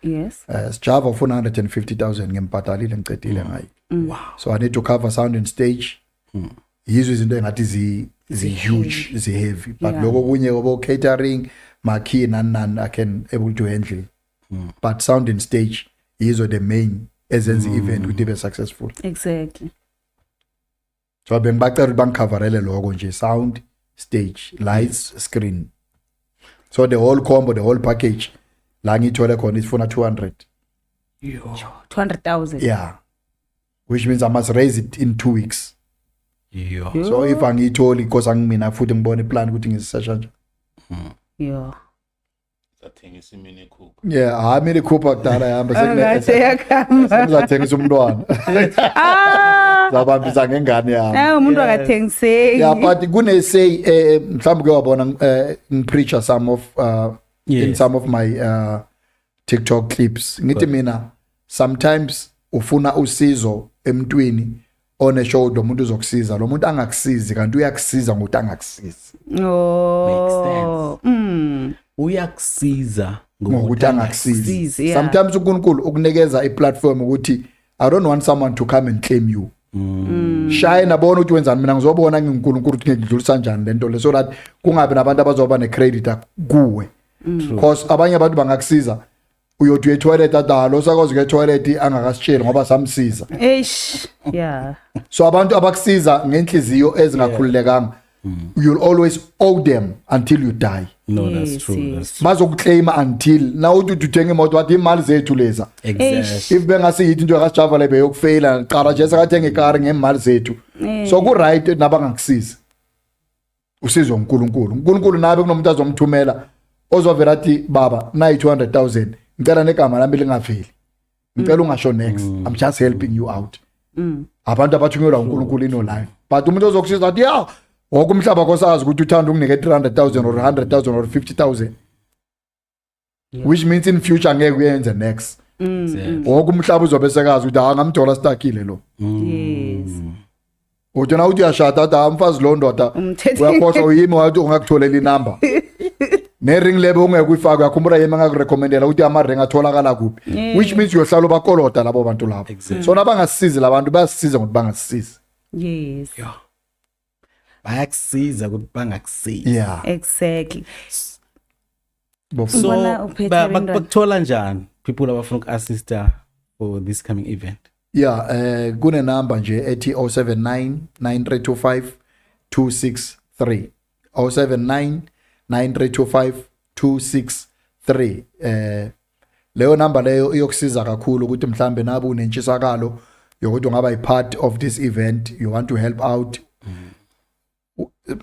Speaker 3: Yes.
Speaker 4: Java for 150,000 ngemphatalile ngicedile ngayi.
Speaker 2: Wow.
Speaker 4: So I need to cover sound and stage. Yizo izinto engathi zi huge, zi heavy. But lokho kunye obo catering, marquee none I can able to handle. But sound and stage yizo the main ezenza event ukuthi be successful.
Speaker 3: Exactly.
Speaker 4: So bengibacela bangicoverele lokho nje, sound, stage, lights, screen. So the whole combo, the whole package la ngithole khona is for 200.
Speaker 3: 200,000.
Speaker 4: Yeah. Which means I must raise it in 2 weeks.
Speaker 2: Yeah.
Speaker 4: So if angiyitholi because angimina futhi ngibona iplan ukuthi ngizisearcha nje.
Speaker 3: Yeah.
Speaker 4: Yeah, mini Cooper kudala yahamba
Speaker 3: Ngathi yakhamba.
Speaker 4: Uzathengisa umntwana. Zabambisa ngengane yami.
Speaker 3: Umuntu akathengiseki.
Speaker 4: Yeah, but kune say mhlawumbe ke wabona ngipreacher some of in some of my TikTok clips. Ngithi mina sometimes ufuna usizo emntwini one show umuntu uzokusiza, lo muntu angakusizi kanti uyakusiza ngokuthi angakusizi.
Speaker 3: Oh.
Speaker 2: Uyakusiza
Speaker 4: ngokuthi angakusizi.
Speaker 3: Yeah.
Speaker 4: Sometimes uNkulunkulu ukunikeza iplatform ukuthi I don't want someone to come and claim you. Shaya nabona ukuthi wenzani, mina ngizobona ngiNkulunkulu ukuthi ngidlulisa kanjani lento le so that kungabe nabantu abazoba necredit kuwe. Because abanye abantu bangakusiza uyothi etoilet adalo sakwazi ke toilet angakasitshela ngoba samsiza.
Speaker 3: Eish. Yeah.
Speaker 4: So abantu abakusiza ngenhliziyo ezingakhululekanga you'll always owe them until you die.
Speaker 2: No,
Speaker 3: Yes,
Speaker 2: that's true.
Speaker 3: yes.
Speaker 2: That's true.
Speaker 4: Bazokutlaim until now uthi uthenga imoto wathi imali zethu leza.
Speaker 2: Exactly.
Speaker 4: If bengasiyithi into yakasijava lebe yokufeyila qala nje sekathenga ikari ngemali zethu. So ku right nabangakusiza. Usizwe uNkulunkulu. uNkulunkulu nabe kunomuntu azomthumela ozovela athi baba nayi 200,000 ngicela negama lami lingaveli. Ngicela ungasho next. I'm just helping you out. Abantu abathunyelwa uNkulunkulu ino life. But umuntu ozokusiza athi yeah wonke umhlaba kosazi ukuthi uthanda ukunike 300,000 or 100,000 or 50,000. Which means in future ngeke uyenze next. Wonke umhlaba uzobe sekazi ukuthi angamthola stakile lo.
Speaker 3: Yes.
Speaker 4: Uthi na uthi uyashada athi amfazi lo ndoda uyakhohlwa uyimi wathi ungakutholela inamba. Ne-ring lebe ungeke uyifake yakhumbula yimi ngakurecommendela ukuthi ama-ring atholakala kuphi. Which means uyohlala ubakoloda labo bantu labo. So nabangasizi labantu bayasisiza ngokuthi bangasisizi.
Speaker 3: Yes.
Speaker 2: Bayakusiza ukuthi bangakusiza.
Speaker 4: Yeah.
Speaker 3: Exactly.
Speaker 2: So
Speaker 3: Ubona uphethe indaba.
Speaker 2: bakuthola njani people abafuna uku-assista for this coming event?
Speaker 4: Yeah, kune number nje ethi 079 9325 263 079 9325 263 leyo number leyo iyokusiza kakhulu ukuthi mhlambe nabe unentshisakalo yokuthi ungaba part of this event, you want to help out.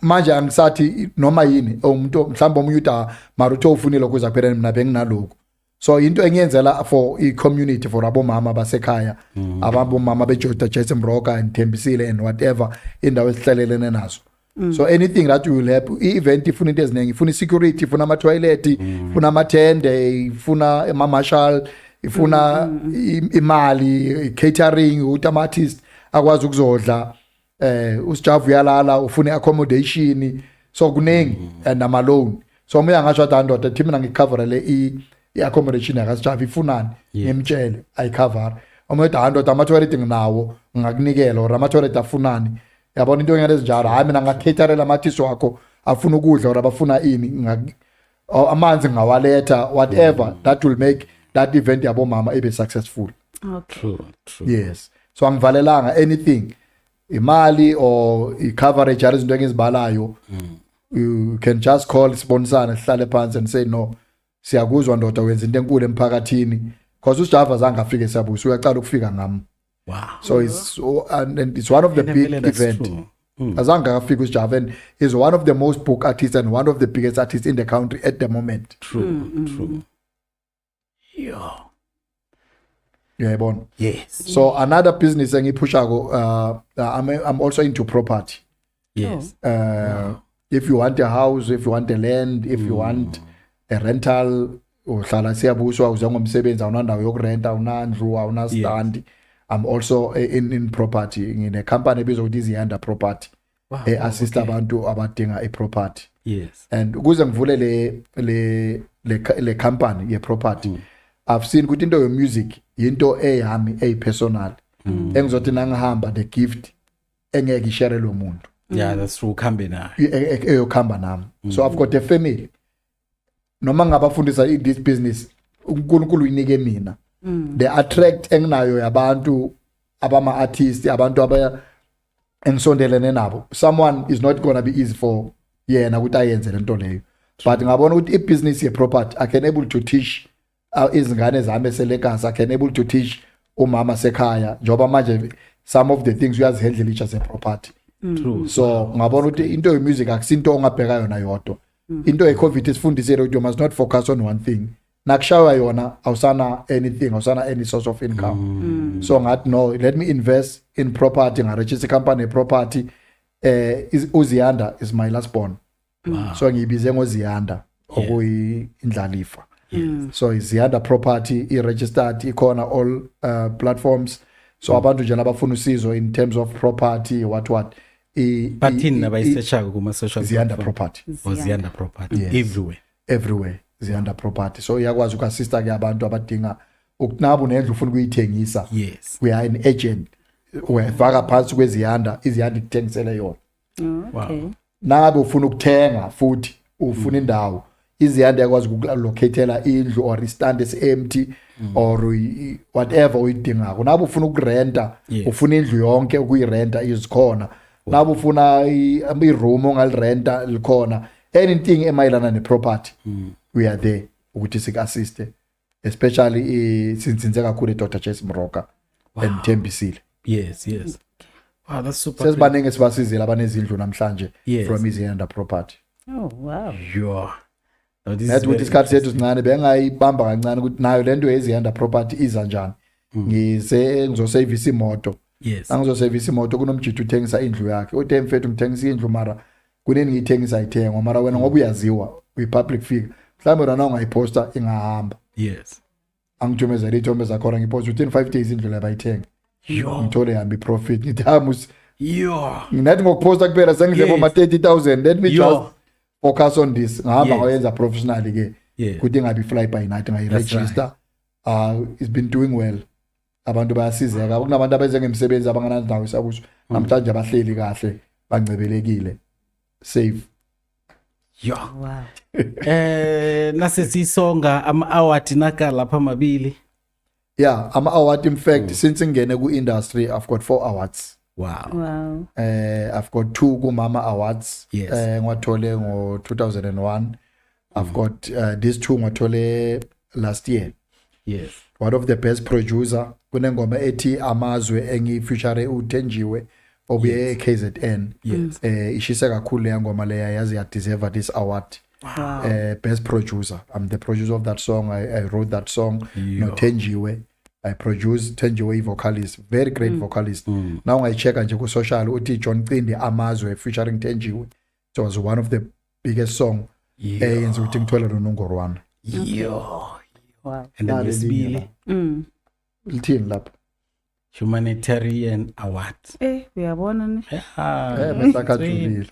Speaker 4: Manje angisathi noma yini umuntu mhlambe umyuda marutho ufunile ukuza kuphela mina benginaloko. So into engiyenzela for i-community for abomama basekhaya, ababomama beJoda Jesse Mroka and Thembisile and whatever indawo esihlalelene nazo. So anything that will help i-event ifuna into eziningi, ifuna security, ifuna ama toilet, ifuna amathende, ifuna ama marshal, ifuna imali, catering, ukuthi ama artist akwazi ukuzodla, usijavu uyalala, ufuna accommodation, so kuningi and ama loan. So mina ngasho adandoda thi mina ngicover le i-accommodation yakasijavu ifunani ngimtshele ayicover. Umuntu adandoda ama toilet nginawo ngakunikela or ama toilet afunani. Yabona into engene ezinjalo, hayi mina ngacaterela amathisi wakho afuna ukudla or abafuna ini, amanzi ngawaletha, whatever that will make that event yabo mama ibe successful.
Speaker 3: Okay.
Speaker 2: True.
Speaker 4: Yes, so angivalelanga anything imali or i-coverage yari izinto engizibalayo. You can just call sponsor sihlale phansi and say no, siyakuzwa ndoda wenza into enkulu emphakathini, because uSjava zange afike siyabusa, uyacala ukufika ngami.
Speaker 2: Wow.
Speaker 4: So and it's one of the big event. Azanga afika uSjava and is one of the most booked artists and one of the biggest artists in the country at the moment.
Speaker 2: True. Yeah.
Speaker 4: Yabona.
Speaker 2: Yes.
Speaker 4: So another business engipushako, I'm also into property.
Speaker 2: Yes.
Speaker 4: If you want a house, if you want a land, if you want a rental, uhlala siyabuswa uzangomsebenzi awunandawo yokurenta, awunandlu, awunastand. I'm also in property in a company ebizwa ukuthi Iziyanda Property. Assist abantu abadinga i-property.
Speaker 2: Yes.
Speaker 4: And ukuze ngivule le company ye property, I've seen ukuthi into ye music into eyami personal. Engizothi nangihamba the gift engeke ishare lo muntu.
Speaker 2: Yeah, that's true. Kambe na.
Speaker 4: Eyokhamba nami. So I've got a family. Noma ngabafundisa this business, uNkulunkulu uyinike mina. They attract enginayo yabantu abama artists, abantu abaya engisondelene nabo. Someone is not going to be easy for yena ukuthi ayenze lento leyo. But ngabona ukuthi i-business ye property I can able to teach izingane zami eselekasi, I can able to teach umama sekhaya njoba manje some of the things uyazihandle each as a property.
Speaker 2: True.
Speaker 4: So ngabona ukuthi into ye music akusinto ongabheka yona yodwa. Into ye COVID isifundisile ukuthi you must not focus on one thing. Nakushawa yona awusana anything, awusana any source of income. So ngathi no, let me invest in property, ngaregister company property. Uziyanda is my last born. So ngiyibize ngoZiyanda okuyi indlalifa. So Iziyanda Property i-registered ikhona all platforms. So abantu nje labafuna usizo in terms of property what
Speaker 2: bathini nabayisearchako kuma social
Speaker 4: Iziyanda Property.
Speaker 2: Iziyanda Property.
Speaker 4: Yes. Everywhere Iziyanda Property. So iyakwazi ukassista ke abantu abadinga ukunabo nendlu ufuna ukuyithengisa.
Speaker 2: Yes.
Speaker 4: We are an agent. Uyafaka phansi kweZiyanda, iZiyanda ikuthengisele yona.
Speaker 3: Okay.
Speaker 4: Nangabe ufuna ukuthenga futhi ufuna indawo, iZiyanda yakwazi ukulocatela indlu or istand empty or whatever uyidingako. Nabe ufuna ukurenta, ufuna indlu yonke ukuyirenta izikhona. Nabe ufuna i-room ongalirenta likhona. Anything emayelana ne-property, we are there ukuthi sikassiste, especially since kakhulu Dr. Jesse Mroka and Thembisile.
Speaker 2: Yes. Wow, that's super.
Speaker 4: Sesibaningi sibasizile abanezindlu namhlanje from
Speaker 2: Yes.
Speaker 4: Iziyanda Property.
Speaker 3: Oh wow.
Speaker 2: Yeah. No, this
Speaker 4: Nathi ukuthi isikhathi sethu sincane bengayibamba kancane ukuthi nayo lento yeZiyanda Property iza njani. Ngizosavisa imoto.
Speaker 2: Yes.
Speaker 4: Angizosavisa imoto kunomjito uthengisa indlu yakhe. Uthe mfethu ngithengisa indlu mara kuneni ngiyithengisa ayithenga mara wena ngoba uyaziwa uyi-public figure. Mhlawumbe rona ungayiposta ingahamba.
Speaker 2: Yes.
Speaker 4: Angijumezela ithombe zakhona ngiposta within 5 days indlu leyo bayithenga. Ngithole yami profit. Ngithi hamus. Nginathi ngokuposta kuphela sengidle boma 30,000. Let me just focus on this. Ngihamba ngoyenza professionally ke. Kuthi ngabi fly by night ngayiregister. It's been doing well. Abantu bayasizeka. Kunabantu abenze ngemsebenzi abanganandawo isabuso. Namhlanje abahleli kahle bancebelekile. Safe.
Speaker 3: Wow.
Speaker 2: Nasesisonga ama-award naka lapha amabili.
Speaker 4: Yeah, award in fact since ngene ku industry I've got 4 awards.
Speaker 2: Wow.
Speaker 4: I've got 2 ku Mama Awards.
Speaker 2: Yes.
Speaker 4: Ngiwathole ngo 2001. I've got these 2 ngiwathole last year.
Speaker 2: Yes.
Speaker 4: One of the best producer kunengoma ethi Amazwe engi feature uThenjiwe obuye KZN.
Speaker 2: Yes.
Speaker 4: Ishise kakhulu le ngoma leya yazi ya deserve this award.
Speaker 3: Wow.
Speaker 4: Best producer. I'm the producer of that song. I wrote that song. No Tenjiwe. I produced Tenjiwe vocalist. Very great vocalist. Now I check nje ku social uthi John Qindi Amazwe featuring Tenjiwe. It was one of the biggest song. Yenza ukuthi ngithole lo nongorwana.
Speaker 3: Wow.
Speaker 2: And then yesibili
Speaker 4: Lithini lapha?
Speaker 2: Humanitarian award.
Speaker 3: Uyabona ne?
Speaker 4: Bese akajulile.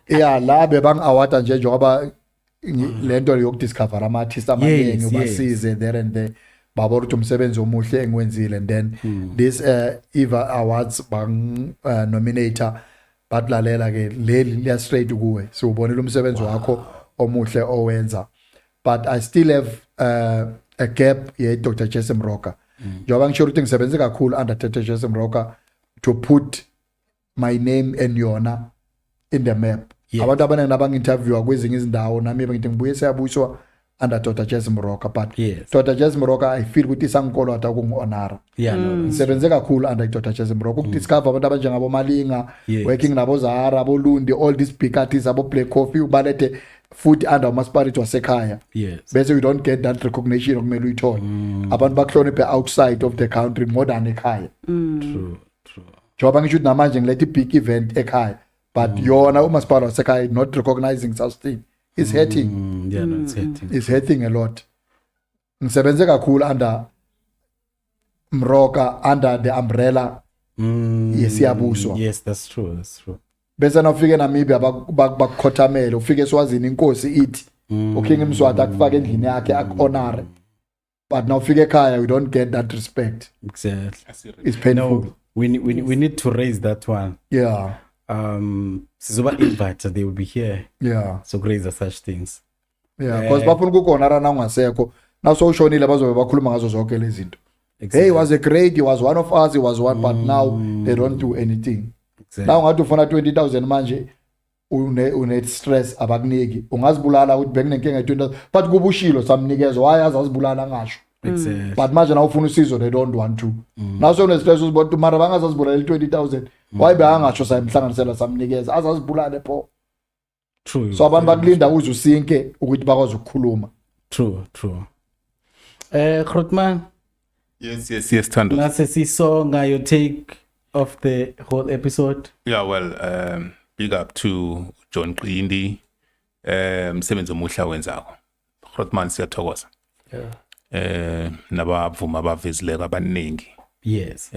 Speaker 4: Yeah, la bebang award nje njengoba lento yokudiscover ama artists amaningi ubasize there and there. Babona ukuthi umsebenzi omuhle engiwenzile and then this Eva Awards bang nominator batlalela ke leli liya straight kuwe. So ubonile umsebenzi wakho omuhle owenza. But I still have a gap ye Dr. Jesse Mroka. Njengoba ngisho ukuthi ngisebenze kakhulu under Dr. Jesse Mroka to put my name and yona in the map. Abantu abaningi abanginterviewa kwezinye izindawo nami ngithi ngibuye siyabuswa under Dr. Jesse Mroka but Dr. Jesse Mroka I feel ukuthi sangikolo ata kungi-honora. Ngisebenze kakhulu under Dr. Jesse Mroka ukudiscover abantu abanjengabo Malinga, working nabo Zahara, abo Lundi, all these big artists abo Black Coffee ubalethe futhi under umasipality wasekhaya. Bese you don't get that recognition okumele uyithole. Abantu bakuhloniphe outside of the country more than ekhaya.
Speaker 2: True.
Speaker 4: Njengoba ngisho namanje ngilethe big event ekhaya but yona umasipala wasekhaya not recognizing such thing. It's hurting.
Speaker 2: No, it's hurting.
Speaker 4: It's hurting a lot. Ngisebenze kakhulu under Mroka under the umbrella yesiyabuswa.
Speaker 2: Yes, that's true.
Speaker 4: Bese nawufike Namibia bakukhothamela ufike eSwazini inkosi ithi uKing Mswati akufake endlini yakhe akuhonore. But nawufike ekhaya we don't get that respect.
Speaker 2: Exactly.
Speaker 4: It's painful.
Speaker 2: No, we need to raise that one.
Speaker 4: Yeah.
Speaker 2: Sizoba invite they will be here.
Speaker 4: Yeah.
Speaker 2: So raise such things.
Speaker 4: Yeah, because bafuna ukukonara na ungasekho. Now so ushonile bazobe bakhuluma ngazo zonke lezi zinto. Hey, he was a great, he was one of us, he was one but now they don't do anything. Exactly. Now ngathi ufuna 20,000 manje une stress abakuniki. Ungazibulala ukuthi bekunenkinga 20,000 but kubushilo samnikeza why azazibulala ngasho.
Speaker 2: Exactly.
Speaker 4: But manje na ufuna usizo they don't want to. Now so une stress uzibona mara bangazazibulala 20,000 why beyangasho sayimhlanganisela samnikeza azazibulale pho.
Speaker 2: True.
Speaker 4: So abantu bakulinda uze usinke ukuthi bakwazi ukukhuluma.
Speaker 2: True. Grootman.
Speaker 7: Yes, Thando.
Speaker 2: Nase sisonga your take of the whole episode.
Speaker 7: Yeah, well, big up to John Qindi. Msebenzi omuhle wenzako. Grootman siyathokoza. Nabavuma abavezileka abaningi.
Speaker 2: Yes.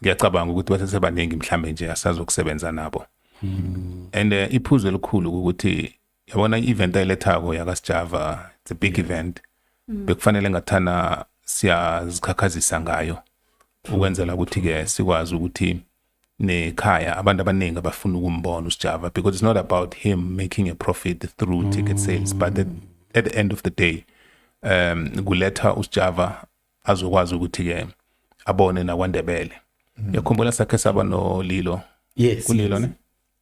Speaker 7: Ngiyacabanga ukuthi basesebaningi mhlambe nje asazokusebenza nabo. And iphuzo elikhulu ukuthi yabona i-event ayilethako yakasijava, it's a big event. Bekufanele ngathana siyazikhakhazisa ngayo ukwenzela ukuthi ke sikwazi ukuthi nekhaya abantu abaningi abafuna ukumbona uSijava because it's not about him making a profit through ticket sales but at the end of the day kuletha uSijava azokwazi ukuthi ke abone naKwaNdebele. Yakhumbula sakhe saba no Lilo.
Speaker 2: Yes.
Speaker 7: Kulilo ne?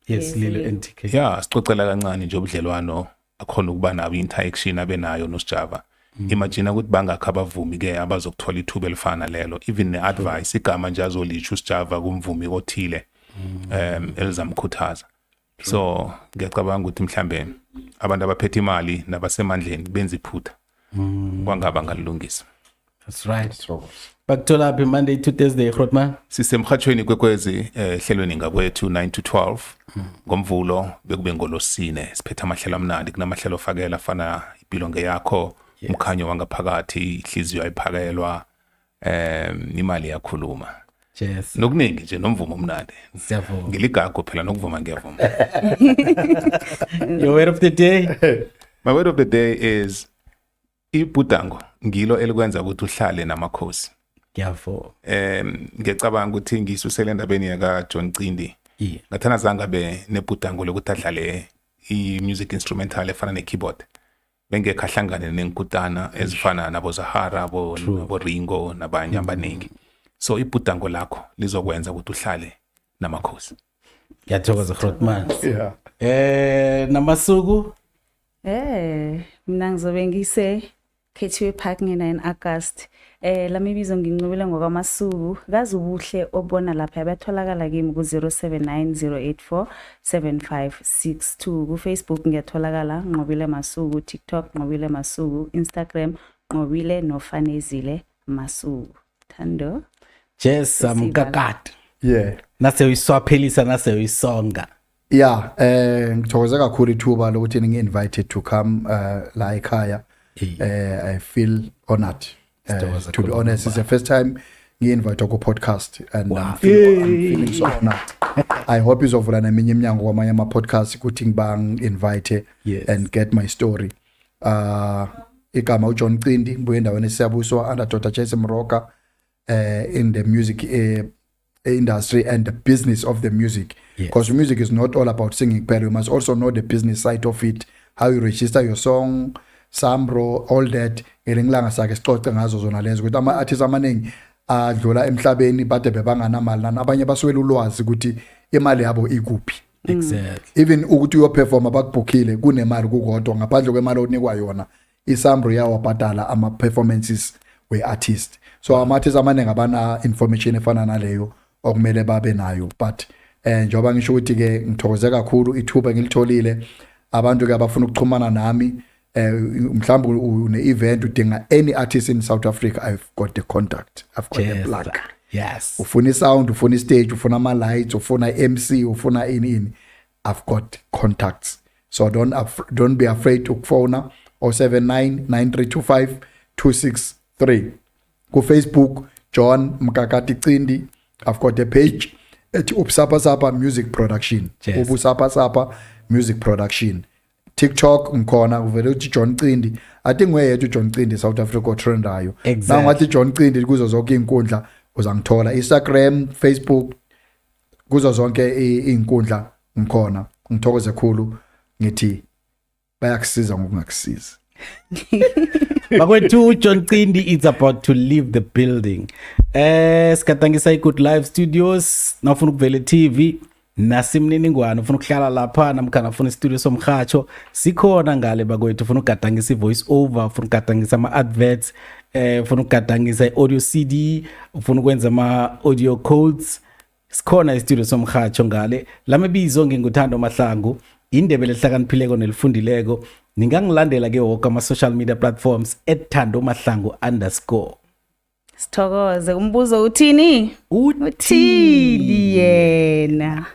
Speaker 2: Yes, Lilo NTK.
Speaker 7: Yeah, sicocela kancane nje ubudlelwano akhona ukuba nawo interaction abenayo noSijava. Imagine ukuthi bangakho abavumi ke abazokuthola ithuba elifana lelo even neadvice igama nje azolisho uSijava kumvumi othile elizamkhuthaza. So ngiyacabanga ukuthi mhlambe abantu abaphethe imali nabasemandleni benza iphutha kwangaba ngalungisa.
Speaker 2: That's right. Bakuthola phi Monday to Thursday Grootman?
Speaker 7: Sisemhathweni kwekwezi hlelweni ngakwethu 9 to 12 ngomvulo bekube ngolosine siphethe amahlelo amnandi kunamahlelo ofakela afana impilo ngeyakho umkhanyo wangaphakathi ihliziyo ayiphakelwa imali yakhuluma.
Speaker 2: Yes.
Speaker 7: Nokuningi nje nomvumo omnandi.
Speaker 2: Siyavuma.
Speaker 7: Ngiligago phela nokuvuma ngiyavuma.
Speaker 2: Your word of the day?
Speaker 7: My word of the day is ibhudango ngilo elikwenza ukuthi uhlale namakhosi.
Speaker 2: Ngiyavuma.
Speaker 7: Ngiyacabanga ukuthi ngisusele endabeni yaka John Qindi. Ngathana zanga be nebhudango lokuthi adlale i-music instrumental efana ne-keyboard. bengekho ahlangane nenkutana ezifana nabo Zahara nabo Ringo nabanye abaningi. So ibhudango lakho lizokwenza ukuthi uhlale namakhosi.
Speaker 2: Ngiyathokoza Grootman.
Speaker 4: Yeah.
Speaker 2: Namasuku
Speaker 3: Mina ngizobe ngise Kethiwe Park nge-9 August. La mibizo nginqubile ngokwamasuku. Kazi ubuhle obona lapha abatholakala kimi ku 0790847562 ku Facebook ngiyatholakala Nqobile Masuku, TikTok Nqobile Masuku, Instagram Nqobile nofanezile Masuku. Thando
Speaker 2: Jessa Mkakati.
Speaker 4: Yeah.
Speaker 2: Nase uyiswaphelisa nase uyisonga.
Speaker 4: Yeah, ngithokoze kakhulu ithuba lokuthi ngi-invited to come la ekhaya. I feel honored. To be honest, it's the first time ngi-invite ku podcast and I'm feeling so honored. I hope izovula neminye iminyango kwamanye ama podcast ukuthi ngibang-invite and get my story. Igama uJohn Cindi ngibuye endaweni esiyabuswa under Dr. Jesse Mroka in the music industry and the business of the music, because music is not all about singing, but you must also know the business side of it, how you register your song, Sambro, all that. Ngelingilanga sake sixoxe ngazo zona lezo ukuthi ama artists amaningi adlula emhlabeni bade bebanganamali nabanye baswela ulwazi ukuthi imali yabo ikuphi.
Speaker 2: Exactly.
Speaker 4: Even ukuthi uyo perform abakubookile kunemali kukodwa ngaphandle kwemali onikwa yona. iSambro yawo bhatala ama performances we artist. So ama artists amaningi abana information efana naleyo okumele babe nayo, but njoba ngisho ukuthi ke ngithokoze kakhulu ithuba ngilitholile abantu ke abafuna ukuxhumana nami mhlawumbe une event udinga any artist in South Africa, I've got the contact, I've got the plug.
Speaker 2: Yes.
Speaker 4: Ufuna sound, ufuna stage, ufuna ama lights, ufuna MC, ufuna ini, I've got contacts. So don't be afraid to phone 07993252663. Go Facebook John Mkakati Cindi. I've got a page at Upsapa Sapa Music Production. Upsapa Sapa Music Production. TikTok mkhona uvele uthi John Cindi. I think where to John Cindi South Africa trend ayo.
Speaker 2: Exactly.
Speaker 4: Ngathi John Cindi kuzo zonke inkundla uzangithola. Instagram, Facebook kuzo zonke inkundla mkhona. Ngithokoze kakhulu ngithi bayakusiza ngokungakusiza.
Speaker 2: Bakwethu John Cindi is about to leave the building. Sikatangisa Good Live Studios, nafuna ukuvela TV, nasimniningwana ufuna ukuhlala lapha namkhana ufuna istudio somkhatsho, sikhona ngale bakwethu, ufuna ugadangisa voice over, ufuna ugadangisa ama adverts, ufuna ugadangisa audio CD, ufuna ukwenza ama audio codes. Sikhona istudio somkhatsho ngale. Lamabizo nginguthando Mahlangu, indebele hlakaniphileko nelifundileko. Ningangilandela ke wonke ama social media platforms @Thando Mahlangu _
Speaker 3: Sithokoze. Umbuzo uthini? Uthini yena?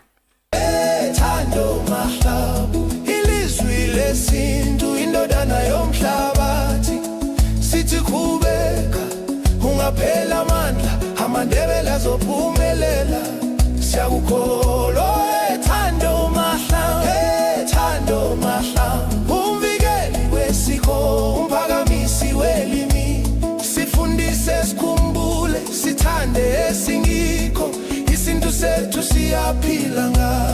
Speaker 9: Thando Mahlangu, ilizwi lesintu, indodana yomhlabathi. Sithi khubeka, ungaphela amandla, amandebele azophumelela. Siyakukholwa Thando Mahlangu, Thando Mahlangu, umvikeli wesiko, umphakamisi welimi. Sifundise sikhumbule, sithande esingikho, isintu sethu siyaphila ngayo.